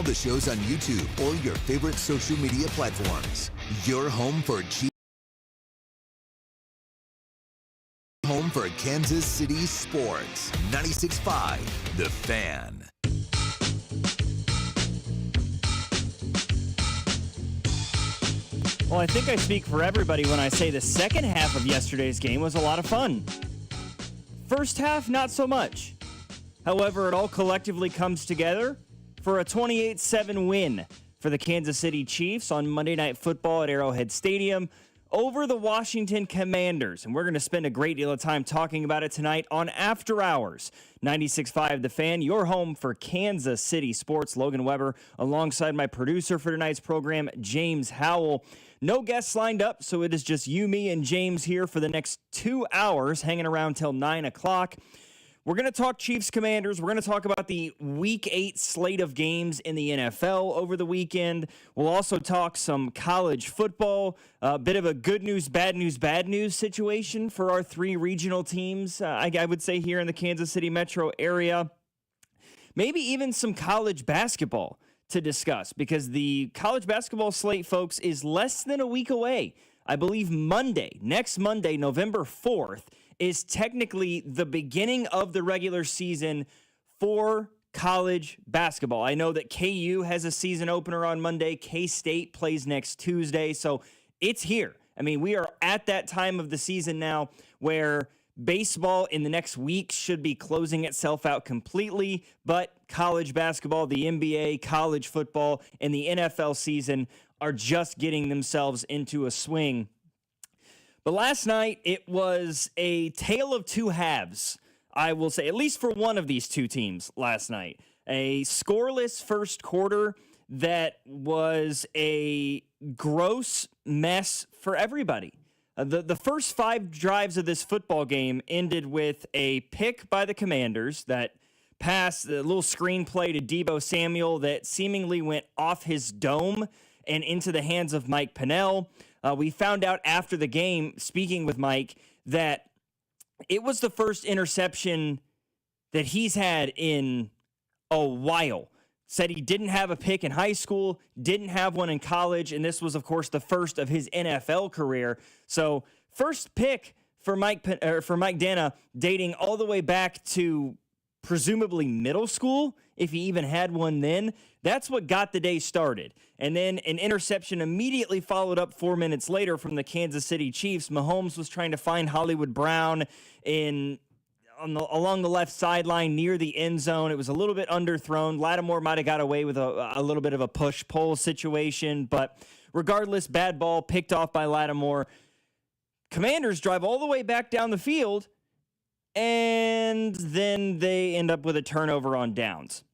the shows on YouTube or your favorite social media platforms. Your home for Kansas City sports. 96.5 The Fan. Well, I think I speak for everybody when I say the second half of yesterday's game was a lot of fun. First half, not so much. However, it all collectively comes together for a 28-7 win for the Kansas City Chiefs on Monday Night Football at Arrowhead Stadium over the Washington Commanders. And we're going to spend a great deal of time talking about it tonight on After Hours. 96.5 The Fan, your home for Kansas City sports. Logan Weber alongside my producer for tonight's program, James Howell. No guests lined up, so it is just you, me, and James here for the next 2 hours, hanging around till 9 o'clock. We're going to talk Chiefs Commanders. We're going to talk about the Week 8 slate of games in the NFL over the weekend. We'll also talk some college football, a bit of a good news, bad news situation for our three regional teams, I would say, here in the Kansas City metro area. Maybe even some college basketball to discuss, because the college basketball slate, folks, is less than a week away. I believe next Monday, November 4th, is technically the beginning of the regular season for college basketball. I know that KU has a season opener on Monday. K-State plays next Tuesday, so it's here. I mean, we are at that time of the season now where baseball in the next week should be closing itself out completely, but college basketball, the NBA, college football, and the NFL season are just getting themselves into a swing. But last night, it was a tale of two halves, I will say, at least for one of these two teams last night. A scoreless first quarter that was a gross mess for everybody. The first 5 drives of this football game ended with a pick by the Commanders that passed the little screenplay to Deebo Samuel that seemingly went off his dome and into the hands of Mike Pennell. We found out after the game, speaking with Mike, that it was the first interception that he's had in a while. Said he didn't have a pick in high school, didn't have one in college, and this was, of course, the first of his NFL career. So first pick for Mike Dana, dating all the way back to presumably middle school, if he even had one then. That's what got the day started. And then an interception immediately followed up 4 minutes later from the Kansas City Chiefs. Mahomes was trying to find Hollywood Brown along the left sideline near the end zone. It was a little bit underthrown. Lattimore might have got away with a little bit of a push-pull situation, but regardless, bad ball picked off by Lattimore. Commanders drive all the way back down the field, and then they end up with a turnover on downs.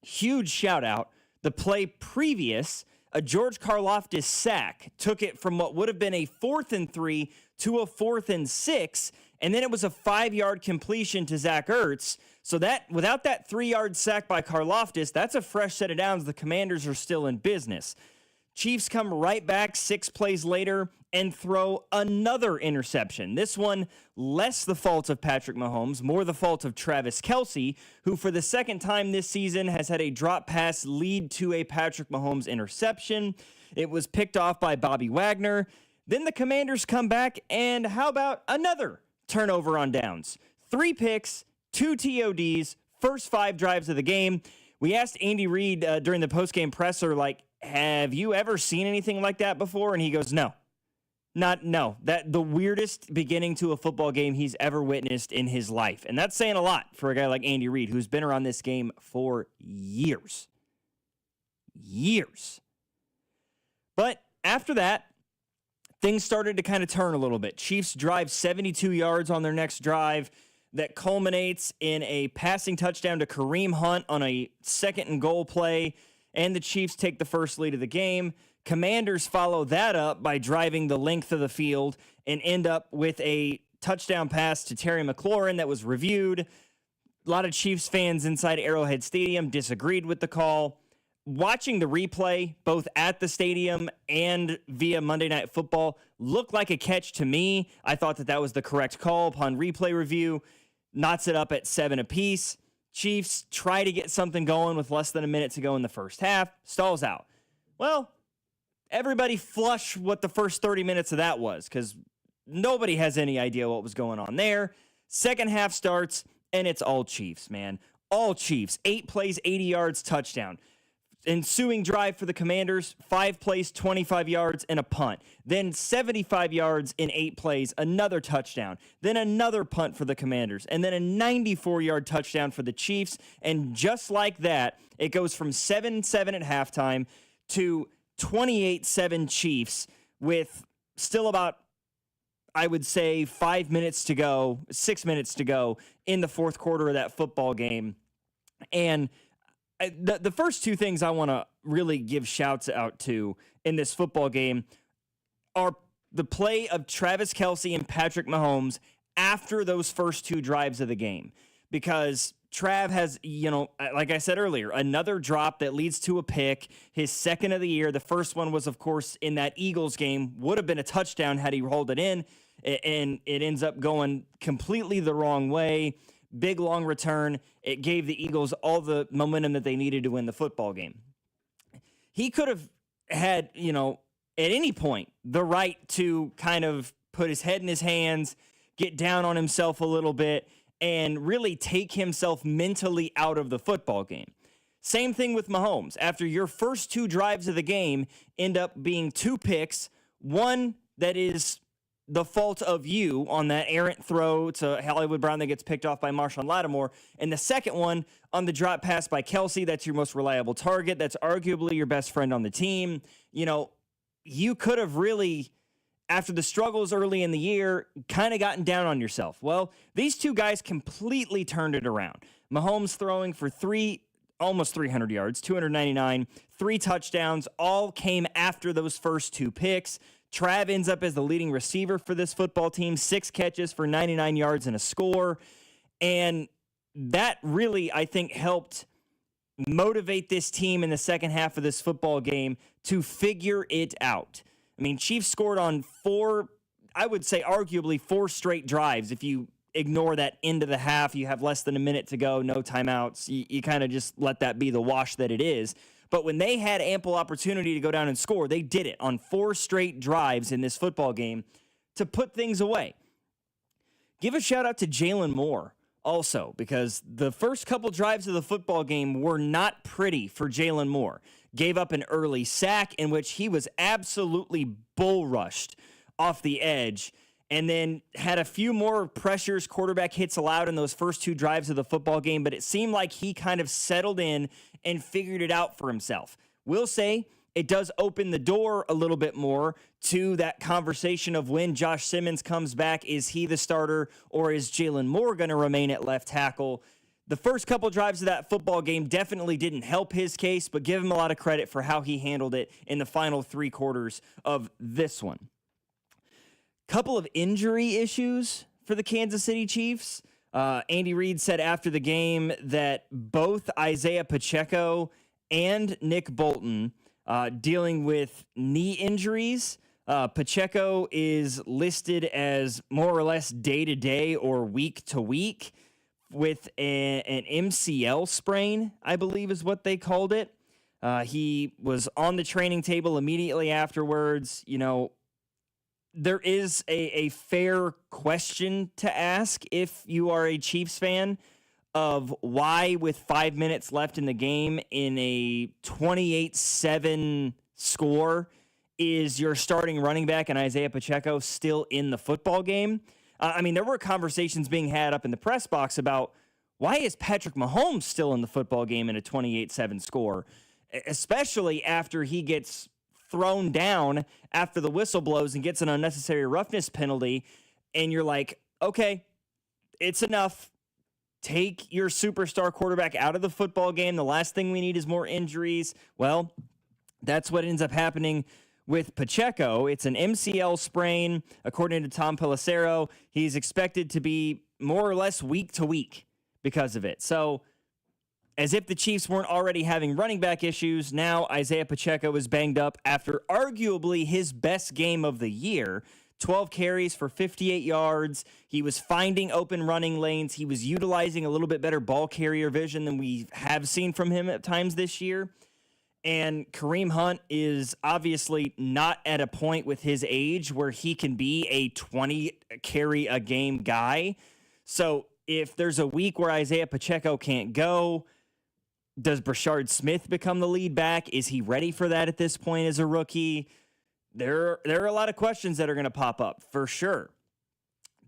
Huge shout out. The play previous, a George Karlaftis sack, took it from what would have been a 4th and 3 to a 4th and 6, and then it was a 5-yard completion to Zach Ertz. So that without that 3-yard sack by Karlaftis, that's a fresh set of downs. The Commanders are still in business. Chiefs come right back 6 plays later and throw another interception. This one, less the fault of Patrick Mahomes, more the fault of Travis Kelce, who for the second time this season has had a drop pass lead to a Patrick Mahomes interception. It was picked off by Bobby Wagner. Then the Commanders come back, and how about another turnover on downs? 3 picks, 2 TODs, first 5 drives of the game. We asked Andy Reid during the postgame presser, have you ever seen anything like that before? And he goes, no. That the weirdest beginning to a football game he's ever witnessed in his life. And that's saying a lot for a guy like Andy Reid, who's been around this game for years. But after that, things started to kind of turn a little bit. Chiefs drive 72 yards on their next drive that culminates in a passing touchdown to Kareem Hunt on a 2nd and goal play, and the Chiefs take the first lead of the game. Commanders follow that up by driving the length of the field and end up with a touchdown pass to Terry McLaurin that was reviewed. A lot of Chiefs fans inside Arrowhead Stadium disagreed with the call. Watching the replay, both at the stadium and via Monday Night Football, looked like a catch to me. I thought that was the correct call upon replay review. Knots it up at 7 apiece. Chiefs try to get something going with less than a minute to go in the first half, stalls out. Well, everybody flush what the first 30 minutes of that was, because nobody has any idea what was going on there. Second half starts, and it's all Chiefs, man. All Chiefs. 8 plays, 80 yards, touchdown. Ensuing drive for the Commanders, 5 plays, 25 yards, and a punt. Then 75 yards in 8 plays, another touchdown. Then another punt for the Commanders. And then a 94-yard touchdown for the Chiefs. And just like that, it goes from 7-7 at halftime to 28-7 Chiefs with still about, I would say, 6 minutes to go in the fourth quarter of that football game. And the first two things I want to really give shouts out to in this football game are the play of Travis Kelce and Patrick Mahomes after those first 2 drives of the game. Because Trav has, like I said earlier, another drop that leads to a pick, his second of the year. The first one was, of course, in that Eagles game. Would have been a touchdown had he rolled it in, and it ends up going completely the wrong way. Big, long return. It gave the Eagles all the momentum that they needed to win the football game. He could have had, at any point, the right to kind of put his head in his hands, get down on himself a little bit, and really take himself mentally out of the football game. Same thing with Mahomes. After your first 2 drives of the game end up being 2 picks, one that is the fault of you on that errant throw to Hollywood Brown that gets picked off by Marshawn Lattimore, and the second one on the drop pass by Kelce, that's your most reliable target, that's arguably your best friend on the team. You could have really, after the struggles early in the year, kind of gotten down on yourself. Well, these 2 guys completely turned it around. Mahomes throwing for almost 300 yards, 299, 3 touchdowns, all came after those first 2 picks. Trav ends up as the leading receiver for this football team, 6 catches for 99 yards and a score. And that really, I think, helped motivate this team in the second half of this football game to figure it out. I mean, Chiefs scored on 4, I would say arguably 4 straight drives. If you ignore that end of the half, you have less than a minute to go, no timeouts. You kind of just let that be the wash that it is. But when they had ample opportunity to go down and score, they did it on 4 straight drives in this football game to put things away. Give a shout out to Jalen Moore also, because the first couple drives of the football game were not pretty for Jalen Moore. Gave up an early sack in which he was absolutely bull rushed off the edge, and then had a few more pressures, quarterback hits allowed in those first 2 drives of the football game, but it seemed like he kind of settled in and figured it out for himself. We'll say it does open the door a little bit more to that conversation of when Josh Simmons comes back. Is he the starter, or is Jalen Moore going to remain at left tackle? The first couple drives of that football game definitely didn't help his case, but give him a lot of credit for how he handled it in the final 3 quarters of this one. Couple of injury issues for the Kansas City Chiefs. Andy Reid said after the game that both Isaiah Pacheco and Nick Bolton dealing with knee injuries. Pacheco is listed as more or less day-to-day or week-to-week with an MCL sprain, I believe is what they called it. He was on the training table immediately afterwards. There is a fair question to ask if you are a Chiefs fan of why, with 5 minutes left in the game in a 28-7 score, is your starting running back and Isaiah Pacheco still in the football game? There were conversations being had up in the press box about why is Patrick Mahomes still in the football game in a 28-7 score, especially after he gets thrown down after the whistle blows and gets an unnecessary roughness penalty, and you're like, okay, it's enough. Take your superstar quarterback out of the football game. The last thing we need is more injuries. Well, that's what ends up happening with Pacheco. It's an MCL sprain. According to Tom Pelissero, he's expected to be more or less week to week because of it. So, as if the Chiefs weren't already having running back issues, now Isaiah Pacheco is banged up after arguably his best game of the year. 12 carries for 58 yards. He was finding open running lanes. He was utilizing a little bit better ball carrier vision than we have seen from him at times this year. And Kareem Hunt is obviously not at a point with his age where he can be a 20 carry a game guy. So if there's a week where Isaiah Pacheco can't go, does Brashard Smith become the lead back? Is he ready for that at this point as a rookie? There are a lot of questions that are going to pop up for sure.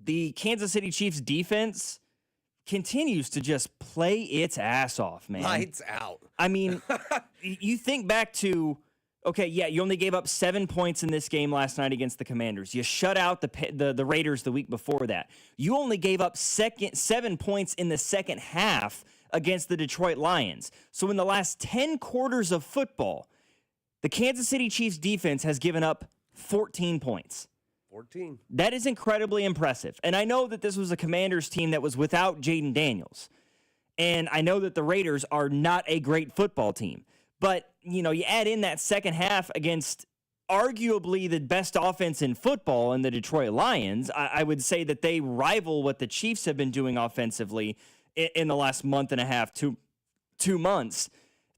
The Kansas City Chiefs defense continues to just play its ass off, man. Lights out. I mean, you think back to, okay, yeah, you only gave up 7 points in this game last night against the Commanders. You shut out the Raiders the week before that. You only gave up 7 points in the second half against the Detroit Lions. So in the last 10 quarters of football, the Kansas City Chiefs defense has given up 14 points. 14. That is incredibly impressive. And I know that this was a Commanders team that was without Jaden Daniels. And I know that the Raiders are not a great football team. But, you add in that second half against arguably the best offense in football in the Detroit Lions. I would say that they rival what the Chiefs have been doing offensively in the last month and a half, 2 months.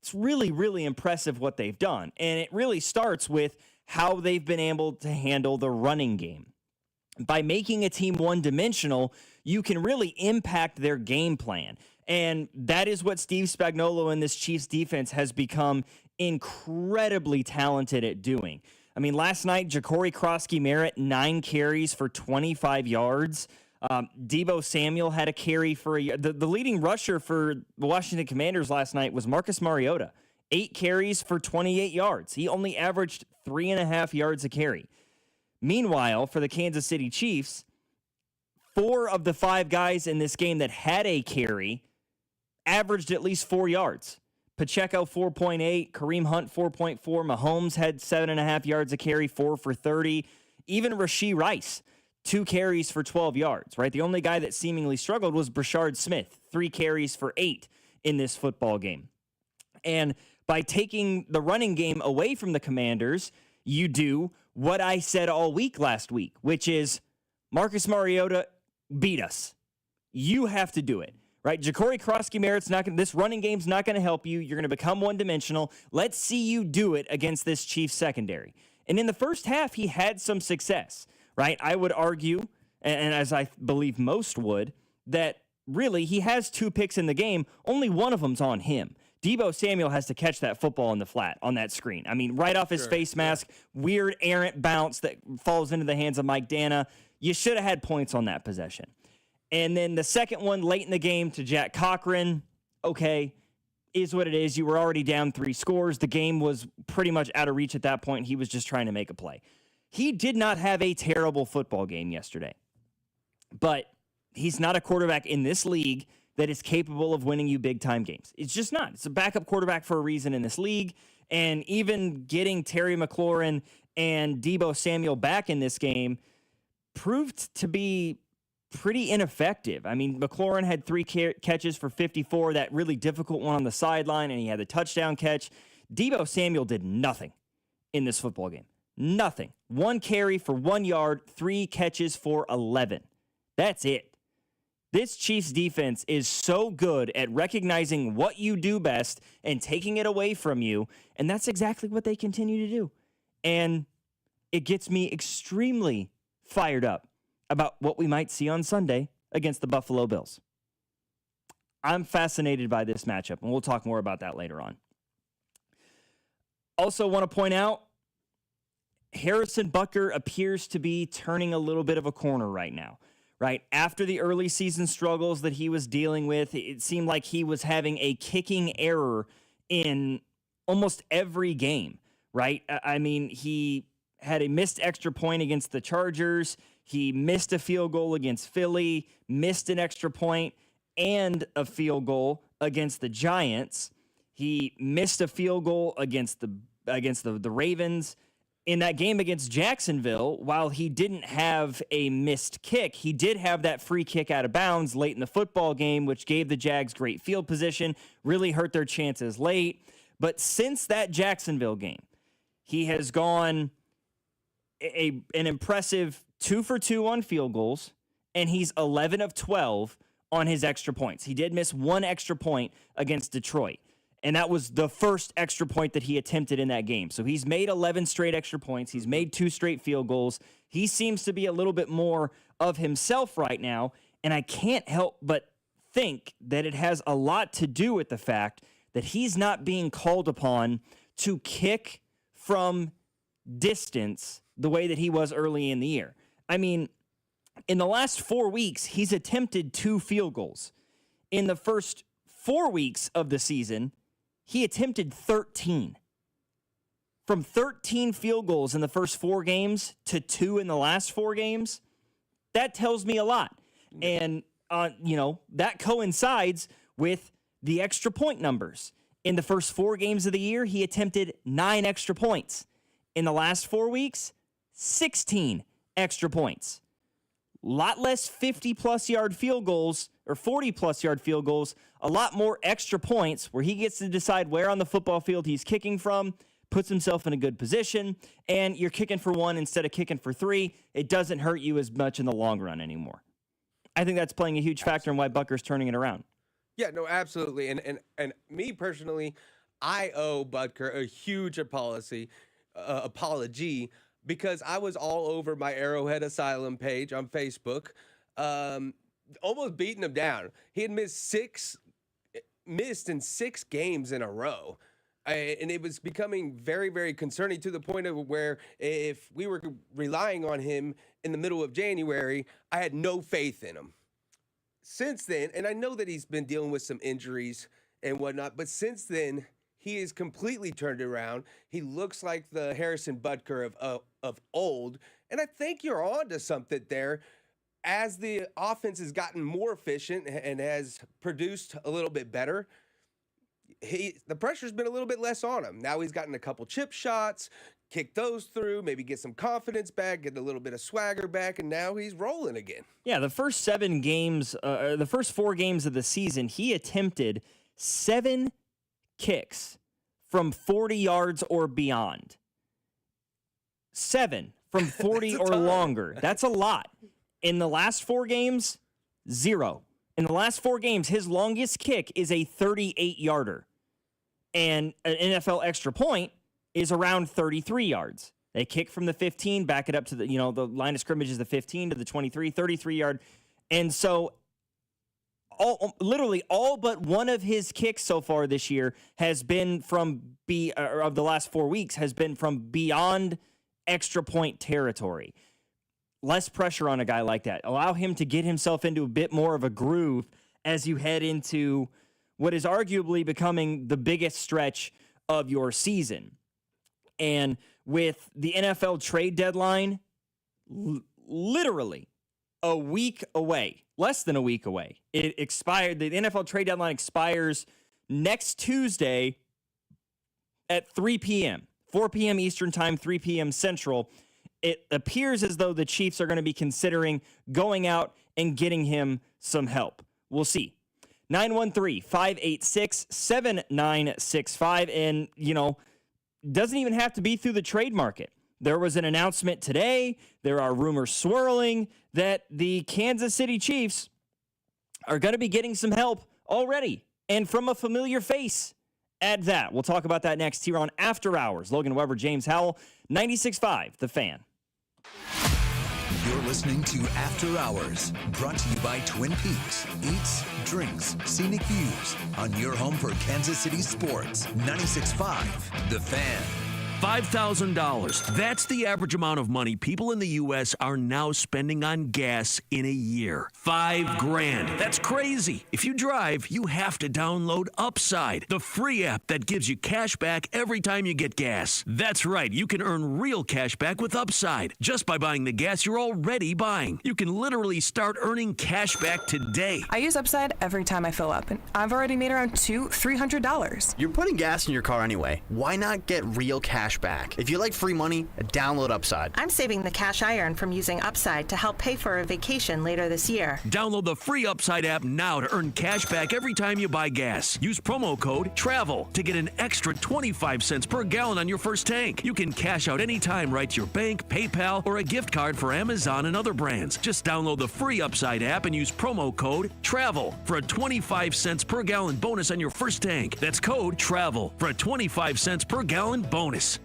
It's really, really impressive what they've done. And it really starts with how they've been able to handle the running game. By making a team one-dimensional, you can really impact their game plan. And that is what Steve Spagnuolo and this Chiefs defense has become incredibly talented at doing. I mean, last night, Ja'Cory Krosky-Merritt, 9 carries for 25 yards. Deebo Samuel had a carry for the leading rusher for the Washington Commanders last night was Marcus Mariota. 8 carries for 28 yards. He only averaged 3.5 yards a carry. Meanwhile, for the Kansas City Chiefs, 4 of the 5 guys in this game that had a carry averaged at least 4 yards. Pacheco, 4.8. Kareem Hunt, 4.4. Mahomes had 7.5 yards a carry, 4 for 30. Even Rashee Rice, 2 carries for 12 yards, right? The only guy that seemingly struggled was Brashard Smith, 3 carries for 8 in this football game. And by taking the running game away from the Commanders, you do what I said all week last week, which is Marcus Mariota beat us. You have to do it, right? Ja'Cory Krosky-Merritt's not going. This running game's not going to help you. You're going to become one-dimensional. Let's see you do it against this Chiefs secondary. And in the first half, he had some success, right? I would argue, and as I believe most would, that really he has 2 picks in the game. Only one of them's on him. Deebo Samuel has to catch that football in the flat on that screen. I mean, right off his face mask, weird errant bounce that falls into the hands of Mike Dana. You should have had points on that possession. And then the second one late in the game to Jack Cochran, okay, is what it is. You were already down 3 scores. The game was pretty much out of reach at that point. He was just trying to make a play. He did not have a terrible football game yesterday. But he's not a quarterback in this league that is capable of winning you big-time games. It's just not. It's a backup quarterback for a reason in this league. And even getting Terry McLaurin and Deebo Samuel back in this game proved to be pretty ineffective. I mean, McLaurin had 3 catches for 54, that really difficult one on the sideline, and he had the touchdown catch. Deebo Samuel did nothing in this football game. Nothing. 1 carry for 1 yard, 3 catches for 11. That's it. This Chiefs defense is so good at recognizing what you do best and taking it away from you, and that's exactly what they continue to do. And it gets me extremely fired up about what we might see on Sunday against the Buffalo Bills. I'm fascinated by this matchup, and we'll talk more about that later on. Also want to point out, Harrison Butker appears to be turning a little bit of a corner right now. Right after the early season struggles that he was dealing with, it seemed like he was having a kicking error in almost every game, right? I mean, he had a missed extra point against the Chargers. He missed a field goal against Philly, missed an extra point and a field goal against the Giants. He missed a field goal against the Ravens. In that game against Jacksonville, while he didn't have a missed kick, he did have that free kick out of bounds late in the football game, which gave the Jags great field position, really hurt their chances late. But since that Jacksonville game, he has gone an impressive 2 for 2 on field goals, and he's 11 of 12 on his extra points. He did miss one extra point against Detroit, and that was the first extra point that he attempted in that game. So he's made 11 straight extra points. He's made 2 straight field goals. He seems to be a little bit more of himself right now, and I can't help but think that it has a lot to do with the fact that he's not being called upon to kick from distance the way that he was early in the year. I mean, in the last 4 weeks, he's attempted 2 field goals. In the first 4 weeks of the season, he attempted 13. From 13 field goals in the first 4 games to 2 in the last 4 games, that tells me a lot. And, that coincides with the extra point numbers. In the first 4 games of the year, he attempted 9 extra points. In the last 4 weeks, 16 extra points. A lot less 50-plus yard field goals or 40-plus yard field goals, a lot more extra points where he gets to decide where on the football field he's kicking from, puts himself in a good position, and you're kicking for 1 instead of kicking for 3. It doesn't hurt you as much in the long run anymore. I think that's playing a huge factor in why Butker's turning it around. Yeah, no, absolutely. And me personally, I owe Butker a huge apology because I was all over my Arrowhead Asylum page on Facebook, almost beating him down. He had missed in 6 games in a row. And it was becoming very, very concerning to the point of where if we were relying on him in the middle of January, I had no faith in him. Since then, and I know that he's been dealing with some injuries and whatnot, but since then, he is completely turned around. He looks like the Harrison Butker of old. And I think you're on to something there. As the offense has gotten more efficient and has produced a little bit better, the pressure's been a little bit less on him. Now he's gotten a couple chip shots, kick those through, maybe get some confidence back, get a little bit of swagger back, and now he's rolling again. Yeah, the first 7 games, the first 4 games of the season, he attempted 7 kicks from 40 yards or beyond. 7 from 40 or longer. That's a lot. In the last 4 games, 0. In the last 4 games, his longest kick is a 38-yarder. And an NFL extra point is around 33 yards. They kick from the 15, back it up to the line of scrimmage is the 15 to the 23, 33-yard. And so literally all but one of his kicks so far this year has been of the last 4 weeks has been from beyond extra point territory. Less pressure on a guy like that. Allow him to get himself into a bit more of a groove as you head into what is arguably becoming the biggest stretch of your season. And with the NFL trade deadline literally a week away, less than a week away. It expired. The NFL trade deadline expires next Tuesday at 3 p.m., 4 p.m. Eastern time, 3 p.m. Central. It appears as though the Chiefs are going to be considering going out and getting him some help. We'll see. 913-586-7965. And, doesn't even have to be through the trade market. There was an announcement today. There are rumors swirling that the Kansas City Chiefs are going to be getting some help already, and from a familiar face at that. We'll talk about that next here on After Hours. Logan Weber, James Howell, 96.5 The Fan. You're listening to After Hours, brought to you by Twin Peaks. Eats, drinks, scenic views on your home for Kansas City sports. 96.5 The Fan. $5,000. That's the average amount of money people in the U.S. are now spending on gas in a year. $5,000. That's crazy. If you drive, you have to download Upside, the free app that gives you cash back every time you get gas. That's right. You can earn real cash back with Upside just by buying the gas you're already buying. You can literally start earning cash back today. I use Upside every time I fill up, and I've already made around $300. You're putting gas in your car anyway. Why not get real cash cash back. If you like free money, download Upside. I'm saving the cash I earn from using Upside to help pay for a vacation later this year. Download the free Upside app now to earn cash back every time you buy gas. Use promo code TRAVEL to get an extra 25 cents per gallon on your first tank. You can cash out anytime right to your bank, PayPal, or a gift card for Amazon and other brands. Just download the free Upside app and use promo code TRAVEL for a 25 cents per gallon bonus on your first tank. That's code TRAVEL for a 25 cents per gallon bonus.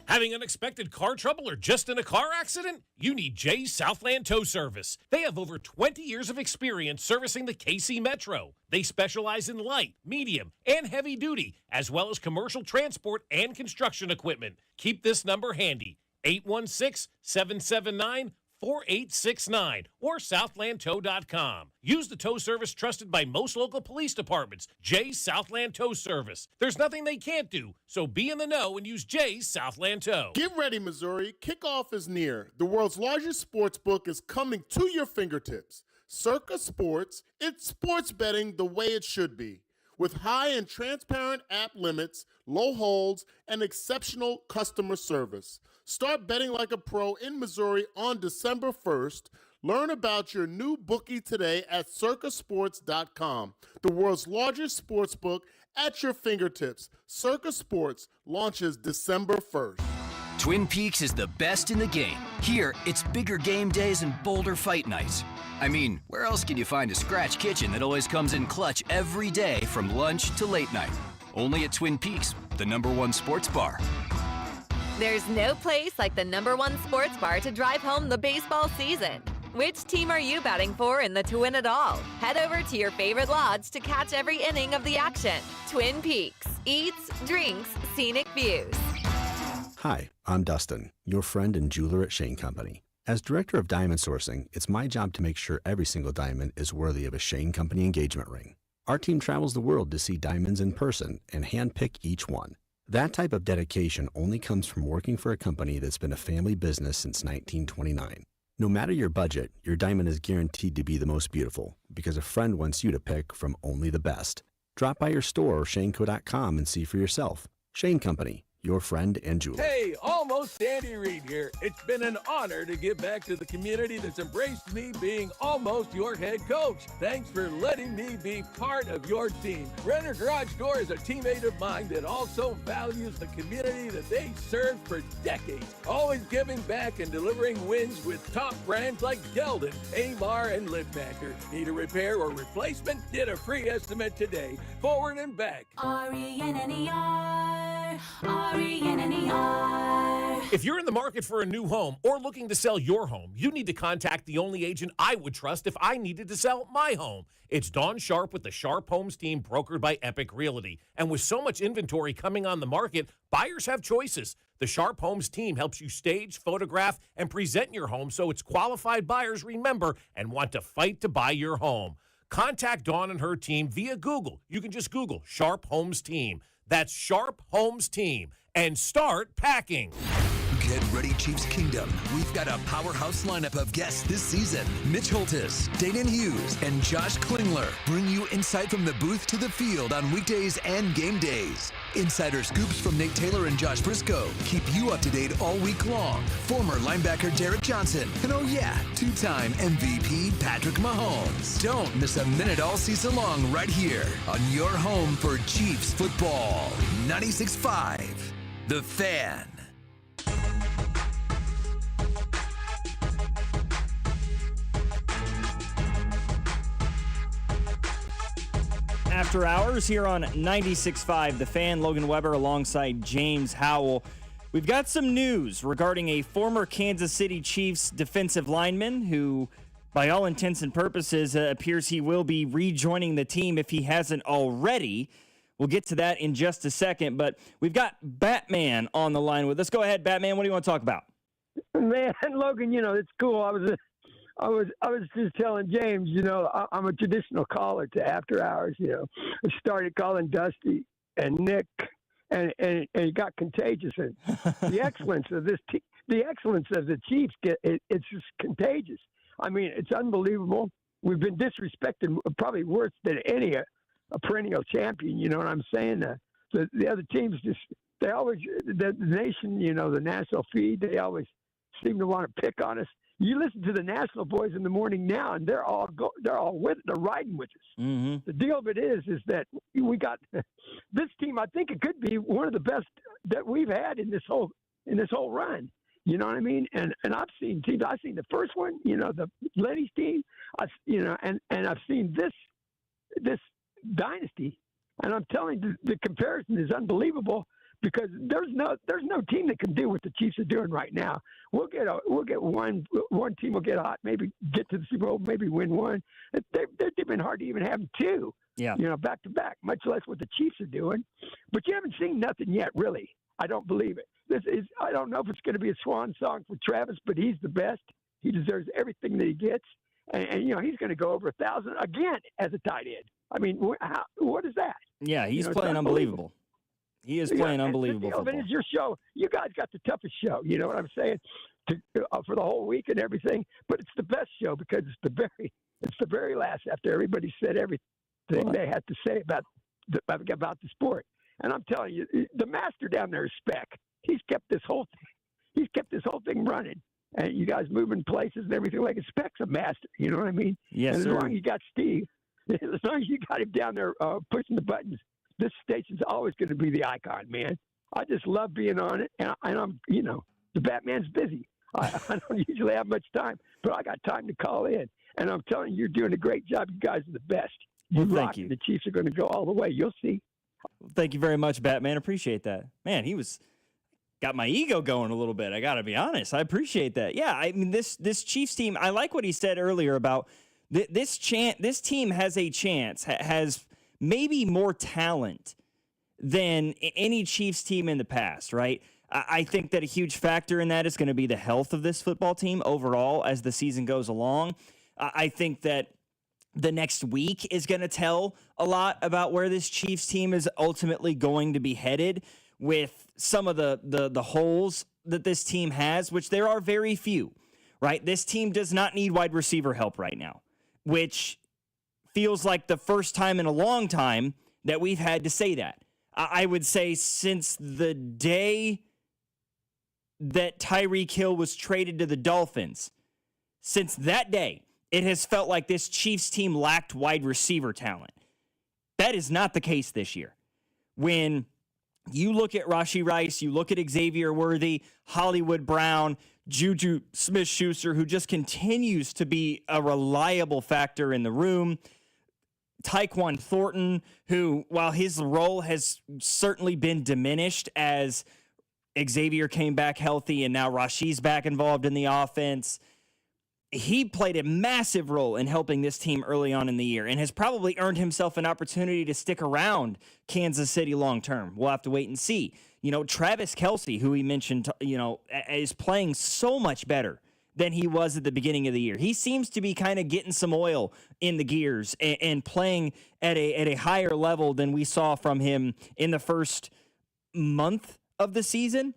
Having unexpected car trouble or just in a car accident? You need Jay's Southland Tow Service. They have over 20 years of experience servicing the KC Metro. They specialize in light, medium, and heavy duty, as well as commercial transport and construction equipment. Keep this number handy, 816-779-4869 or southlandtow.com. Use the tow service trusted by most local police departments, Jay's Southland Tow Service. There's nothing they can't do, so be in the know and use Jay's Southland Tow. Get ready, Missouri. Kickoff is near. The world's largest sports book is coming to your fingertips. Circa Sports, it's sports betting the way it should be. With high and transparent app limits, low holds, and exceptional customer service. Start betting like a pro in Missouri on December 1st. Learn about your new bookie today at circasports.com. The world's largest sports book at your fingertips. Circa Sports launches December 1st. Twin Peaks is the best in the game. Here, it's bigger game days and bolder fight nights. I mean, where else can you find a scratch kitchen that always comes in clutch every day from lunch to late night? Only at Twin Peaks, the #1 sports bar. There's no place like the #1 sports bar to drive home the baseball season. Which team are you batting for in the to win it all? Head over to your favorite lodge to catch every inning of the action. Twin Peaks. Eats, drinks, scenic views. Hi, I'm Dustin, your friend and jeweler at Shane Company. As director of diamond sourcing, it's my job to make sure every single diamond is worthy of a Shane Company engagement ring. Our team travels the world to see diamonds in person and handpick each one. That type of dedication only comes from working for a company that's been a family business since 1929. No matter your budget, your diamond is guaranteed to be the most beautiful because a friend wants you to pick from only the best. Drop by your store or shaneco.com and see for yourself. Shane Company, your friend and jeweler. Hey, almost Andy Reid here. It's been an honor to give back to the community that's embraced me being almost your head coach. Thanks for letting me be part of your team. Renner Garage Door is a teammate of mine that also values the community that they served for decades, always giving back and delivering wins with top brands like Geldon, Amar, and Liftmaster. Need a repair or replacement? Get a free estimate today. Forward and back. R-E-N-N-E-R. If you're in the market for a new home or looking to sell your home, you need to contact the only agent I would trust if I needed to sell my home. It's Dawn Sharp with the Sharp Homes team, brokered by Epic Realty. And with so much inventory coming on the market, buyers have choices. The Sharp Homes team helps you stage, photograph, and present your home so its qualified buyers remember and want to fight to buy your home. Contact Dawn and her team via Google. You can just Google Sharp Homes Team. That's Sharp Homes Team. And start packing. Get ready, Chiefs Kingdom. We've got a powerhouse lineup of guests this season. Mitch Holtis, Dayton Hughes, and Josh Klingler bring you insight from the booth to the field on weekdays and game days. Insider scoops from Nate Taylor and Josh Briscoe keep you up to date all week long. Former linebacker Derek Johnson, and oh yeah, two-time MVP Patrick Mahomes. Don't miss a minute all season long right here on your home for Chiefs football. 96.5, The Fan. After Hours here on 96.5 The Fan. Logan Weber alongside James Howell. We've got some news regarding a former Kansas City Chiefs defensive lineman who, by all intents and purposes, appears he will be rejoining the team if he hasn't already. We'll get to that in just a second, but we've got Batman on the line with us. Go ahead, Batman. What do you want to talk about? Man, Logan, it's cool. I was just telling James, I'm a traditional caller to After Hours. I started calling Dusty and Nick, and it got contagious. And the excellence of the excellence of the Chiefs, it's just contagious. I mean, it's unbelievable. We've been disrespected probably worse than any a perennial champion. You know what I'm saying? The other teams just they always the nation, the national feed, they always seem to want to pick on us. You listen to the national boys in the morning now, and they're all they're riding with us. Mm-hmm. The deal of it is that we got this team. I think it could be one of the best that we've had in this whole run. You know what I mean? And I've seen teams. I've seen the first one, the Lenny's team. And I've seen this dynasty. And I'm telling you, the comparison is unbelievable because there's no team that can do what the Chiefs are doing right now. We'll get one team will get hot, maybe get to the Super Bowl, maybe win one. They've been hard to even have two. Yeah. Back to back, much less what the Chiefs are doing. But you haven't seen nothing yet, really. I don't believe it. I don't know if it's going to be a swan song for Travis, but he's the best. He deserves everything that he gets. And he's going to go over 1,000 again as a tight end. I mean, what is that? Yeah, he's playing unbelievable. He is playing unbelievable football. It is your show. You guys got the toughest show. You know what I'm saying? For the whole week and everything. But it's the best show because it's the very last after everybody said everything they had to say about the sport. And I'm telling you, the master down there is Speck. He's kept this whole thing running. And you guys moving places and everything like a Speck's a master. You know what I mean? Yes, and as sir. long as you got Steve, as long as you got him down there pushing the buttons, this station's always going to be the icon, man. I just love being on it, and I'm, the Batman's busy. I don't usually have much time, but I got time to call in. And I'm telling you, you're doing a great job. You guys are the best. Well, rock, thank you. The Chiefs are going to go all the way. You'll see. Thank you very much, Batman. Appreciate that. Man, he got my ego going a little bit. I got to be honest. I appreciate that. Yeah, I mean, this Chiefs team, I like what he said earlier about this team has a chance, has maybe more talent than any Chiefs team in the past, right? I think that a huge factor in that is going to be the health of this football team overall as the season goes along. I think that the next week is going to tell a lot about where this Chiefs team is ultimately going to be headed with some of the holes that this team has, which there are very few, right? This team does not need wide receiver help right now, which feels like the first time in a long time that we've had to say that. I would say since the day that Tyreek Hill was traded to the Dolphins, since that day, it has felt like this Chiefs team lacked wide receiver talent. That is not the case this year. When you look at Rashee Rice, you look at Xavier Worthy, Hollywood Brown, Juju Smith-Schuster, who just continues to be a reliable factor in the room, Tyquan Thornton, who, while his role has certainly been diminished as Xavier came back healthy and now Rashee's back involved in the offense, he played a massive role in helping this team early on in the year and has probably earned himself an opportunity to stick around Kansas City long term. We'll have to wait and see. Travis Kelce, who he mentioned, is playing so much better than he was at the beginning of the year. He seems to be kind of getting some oil in the gears and playing at a higher level than we saw from him in the first month of the season.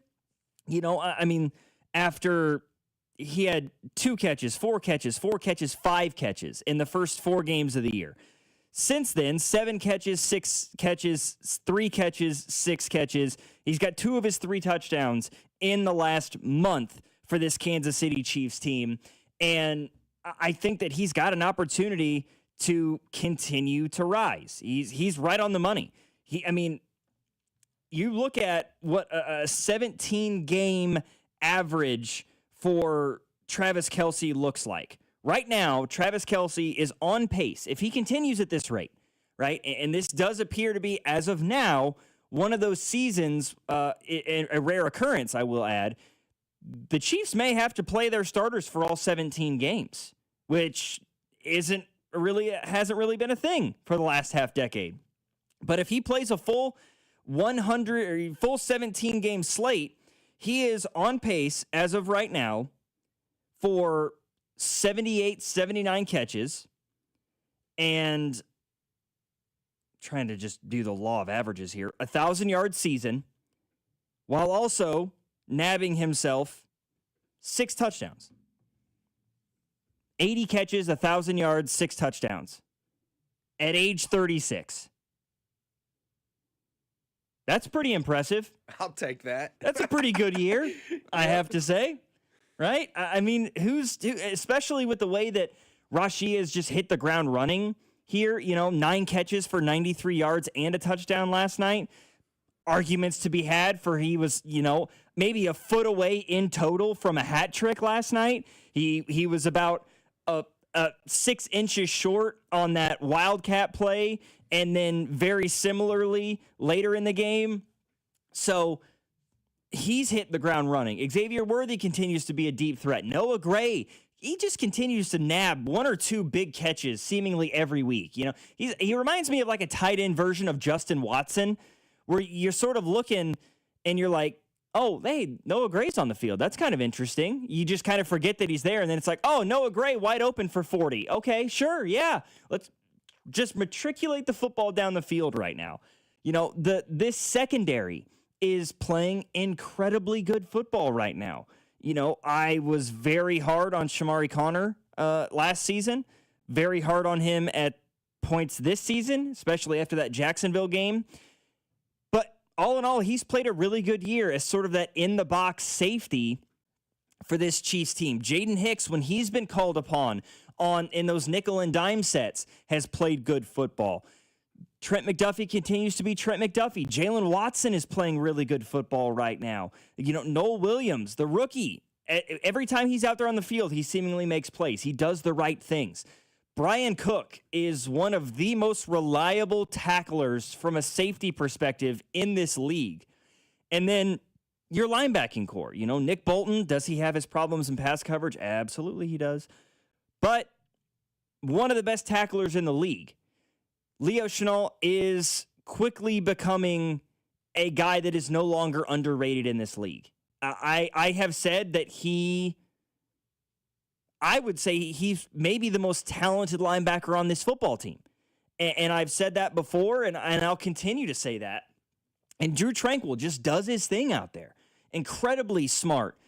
After he had 2 catches, 4 catches, 4 catches, 5 catches in the first 4 games of the year. Since then, 7 catches, 6 catches, 3 catches, 6 catches. He's got 2 of his 3 touchdowns in the last month for this Kansas City Chiefs team. And I think that he's got an opportunity to continue to rise. He's right on the money. You look at what a 17-game average for Travis Kelce looks like. Right now, Travis Kelce is on pace. If he continues at this rate, right, and this does appear to be, as of now, one of those seasons, a rare occurrence, I will add, the Chiefs may have to play their starters for all 17 games, which hasn't really been a thing for the last half decade. But if he plays a full 17-game slate, he is on pace as of right now for 78, 79 catches, and trying to just do the law of averages here, 1,000-yard season, while also nabbing himself 6 touchdowns. 80 catches, 1,000 yards, 6 touchdowns at age 36. That's pretty impressive. I'll take that. That's a pretty good year, I have to say. Right? I mean, especially with the way that Rashid has just hit the ground running here, 9 catches for 93 yards and a touchdown last night. Arguments to be had for he was, maybe a foot away in total from a hat trick last night. He was about 6 inches short on that wildcat play, and then very similarly later in the game. So he's hit the ground running. Xavier Worthy continues to be a deep threat. Noah Gray, he just continues to nab 1 or 2 big catches seemingly every week. He reminds me of like a tight end version of Justin Watson, where you're sort of looking and you're like, oh, hey, Noah Gray's on the field. That's kind of interesting. You just kind of forget that he's there, and then it's like, oh, Noah Gray wide open for 40. Okay, sure, yeah. Let's just matriculate the football down the field right now. This secondary is playing incredibly good football right now. I was very hard on Shamari Connor last season, very hard on him at points this season, especially after that Jacksonville game. All in all, he's played a really good year as sort of that in-the-box safety for this Chiefs team. Jaden Hicks, when he's been called upon in those nickel and dime sets, has played good football. Trent McDuffie continues to be Trent McDuffie. Jalen Watson is playing really good football right now. Noel Williams, the rookie, every time he's out there on the field, he seemingly makes plays. He does the right things. Brian Cook is one of the most reliable tacklers from a safety perspective in this league. And then your linebacking core, Nick Bolton, does he have his problems in pass coverage? Absolutely he does. But one of the best tacklers in the league. Leo Chenal is quickly becoming a guy that is no longer underrated in this league. I have said that I would say he's maybe the most talented linebacker on this football team. And I've said that before, and I'll continue to say that. And Drew Tranquil just does his thing out there. Incredibly smart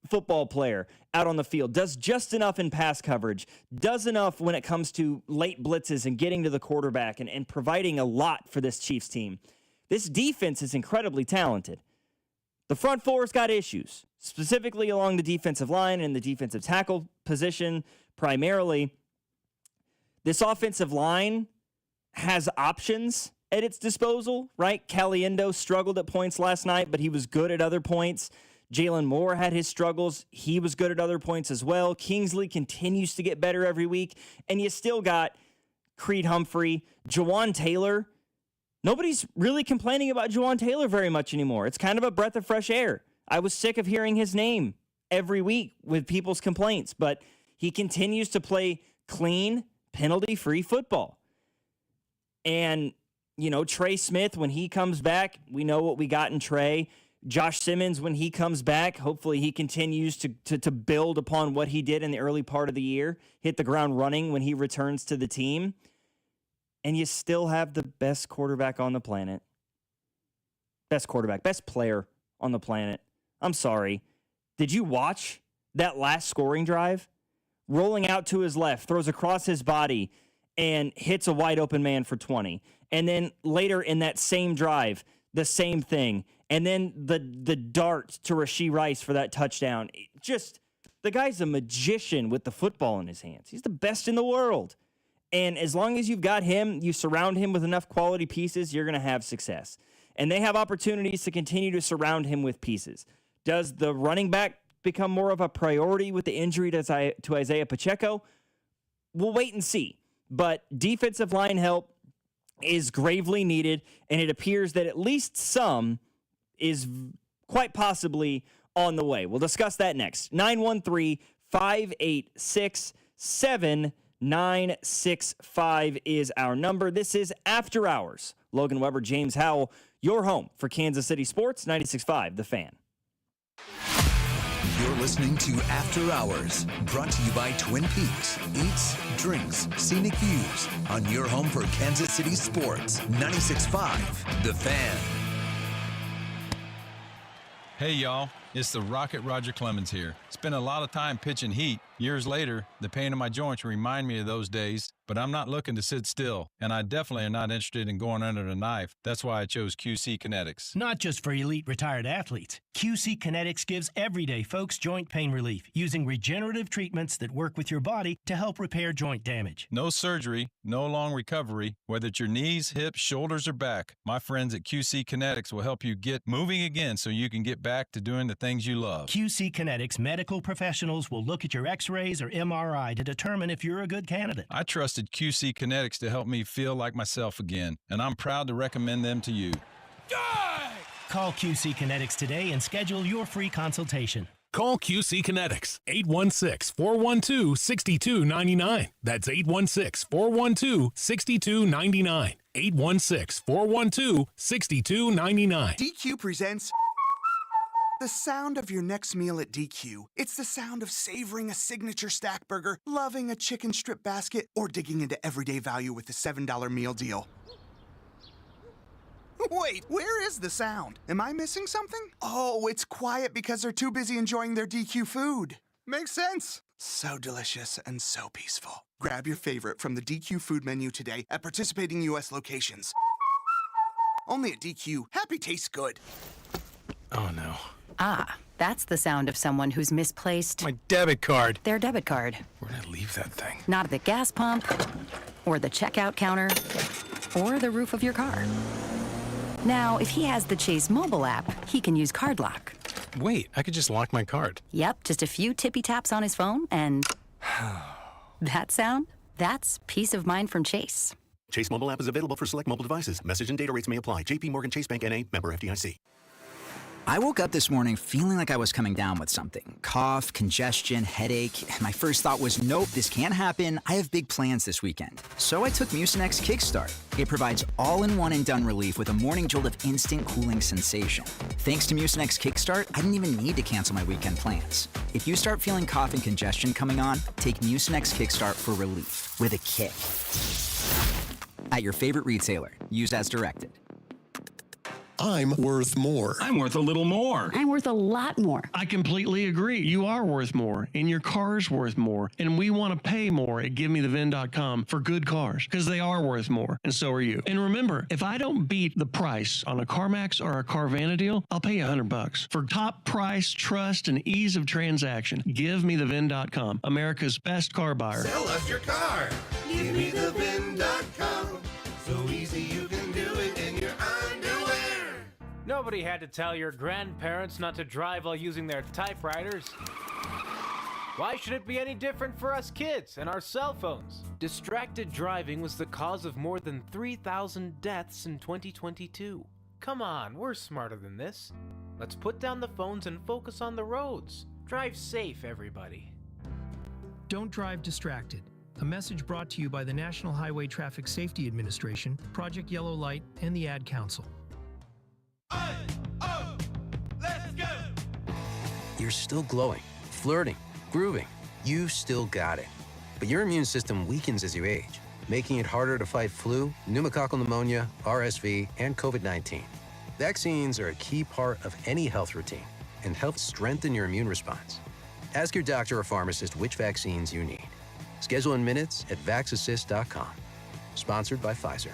football player out on the field. Does just enough in pass coverage. Does enough when it comes to late blitzes and getting to the quarterback and providing a lot for this Chiefs team. This defense is incredibly talented. The front four's got issues, specifically along the defensive line and the defensive tackle position primarily. This offensive line has options at its disposal, right? Caliendo struggled at points last night, but he was good at other points. Jalen Moore had his struggles. He was good at other points as well. Kingsley continues to get better every week. And you still got Creed Humphrey, Jawan Taylor. Nobody's really complaining about Jawan Taylor very much anymore. It's kind of a breath of fresh air. I was sick of hearing his name every week with people's complaints, but he continues to play clean, penalty-free football. And, Trey Smith, when he comes back, we know what we got in Trey. Josh Simmons, when he comes back, hopefully he continues to build upon what he did in the early part of the year, hit the ground running when he returns to the team. And you still have the best quarterback on the planet. Best quarterback, best player on the planet. I'm sorry. Did you watch that last scoring drive? Rolling out to his left, throws across his body, and hits a wide open man for 20. And then later in that same drive, the same thing. And then the dart to Rashee Rice for that touchdown. The guy's a magician with the football in his hands. He's the best in the world. And as long as you've got him, you surround him with enough quality pieces, you're going to have success. And they have opportunities to continue to surround him with pieces. Does the running back become more of a priority with the injury to Isaiah Pacheco? We'll wait and see. But defensive line help is gravely needed, and it appears that at least some is quite possibly on the way. We'll discuss that next. 913-586-7965 is our number. This is After Hours. Logan Weber, James Howell, your home for Kansas City Sports, 96.5 The Fan. You're listening to After Hours, brought to you by Twin Peaks. Eats, drinks, scenic views on your home for Kansas City Sports, 96.5 The Fan. Hey, y'all. It's the Rocket Roger Clemens here. Spent a lot of time pitching heat. Years later, the pain in my joints remind me of those days. but I'm not looking to sit still, and I definitely am not interested in going under the knife. That's why I chose QC Kinetics. Not just for elite retired athletes. QC Kinetics gives everyday folks joint pain relief using regenerative treatments that work with your body to help repair joint damage. No surgery, no long recovery, whether it's your knees, hips, shoulders, or back. My friends at QC Kinetics will help you get moving again so you can get back to doing the things you love. QC Kinetics medical professionals will look at your x-rays or MRI to determine if you're a good candidate. I trusted QC Kinetics to help me feel like myself again, and I'm proud to recommend them to you. Call QC Kinetics today and schedule your free consultation. Call QC Kinetics, 816-412-6299. That's 816-412-6299. 816-412-6299. DQ presents the sound of your next meal at DQ. It's the sound of savoring a signature stack burger, loving a chicken strip basket, or digging into everyday value with the $7 meal deal. Wait, where is the sound? Am I missing something? Oh, it's quiet because they're too busy enjoying their DQ food. Makes sense. So delicious and so peaceful. Grab your favorite from the DQ food menu today at participating U.S. locations. Only at DQ. Happy tastes good. Oh, no. Ah, that's the sound of someone who's misplaced My debit card. their debit card. Where'd I leave that thing? Not at the gas pump, or the checkout counter, or the roof of your car. Now, if he has the Chase mobile app, he can use Card Lock. Wait, I could just lock my card. Yep, just a few tippy taps on his phone, and that sound? That's peace of mind from Chase. Chase mobile app is available for select mobile devices. Message and data rates may apply. JP Morgan Chase Bank N.A. member FDIC. I woke up this morning feeling like I was coming down with something. Cough, congestion, headache. My first thought was, nope, this can't happen. I have big plans this weekend. So I took Mucinex Kickstart. It provides all-in-one and done relief with a morning jolt of instant cooling sensation. Thanks to Mucinex Kickstart, I didn't even need to cancel my weekend plans. If you start feeling cough and congestion coming on, take Mucinex Kickstart for relief with a kick. At your favorite retailer, used as directed. I'm worth more. I'm worth a little more. I'm worth a lot more. I completely agree. You are worth more, and your car's worth more, and we want to pay more at GiveMeTheVin.com for good cars, because they are worth more, and so are you. And remember, if I don't beat the price on a CarMax or a Carvana deal, I'll pay you $100. For top price, trust, and ease of transaction, GiveMeTheVin.com, America's best car buyer. Sell us your car. GiveMeTheVin.com. So easy you can do it in your underwear. Nobody had to tell your grandparents not to drive while using their typewriters. Why should it be any different for us kids and our cell phones? Distracted driving was the cause of more than 3,000 deaths in 2022. Come on, we're smarter than this. Let's put down the phones and focus on the roads. Drive safe, everybody. Don't drive distracted. A message brought to you by the National Highway Traffic Safety Administration, Project Yellow Light, and the Ad Council. You're still glowing, flirting, grooving. You still got it. But your immune system weakens as you age, making it harder to fight flu, pneumococcal pneumonia, RSV, and COVID-19. Vaccines are a key part of any health routine and help strengthen your immune response. Ask your doctor or pharmacist which vaccines you need. Schedule in minutes at vaxassist.com. Sponsored by Pfizer.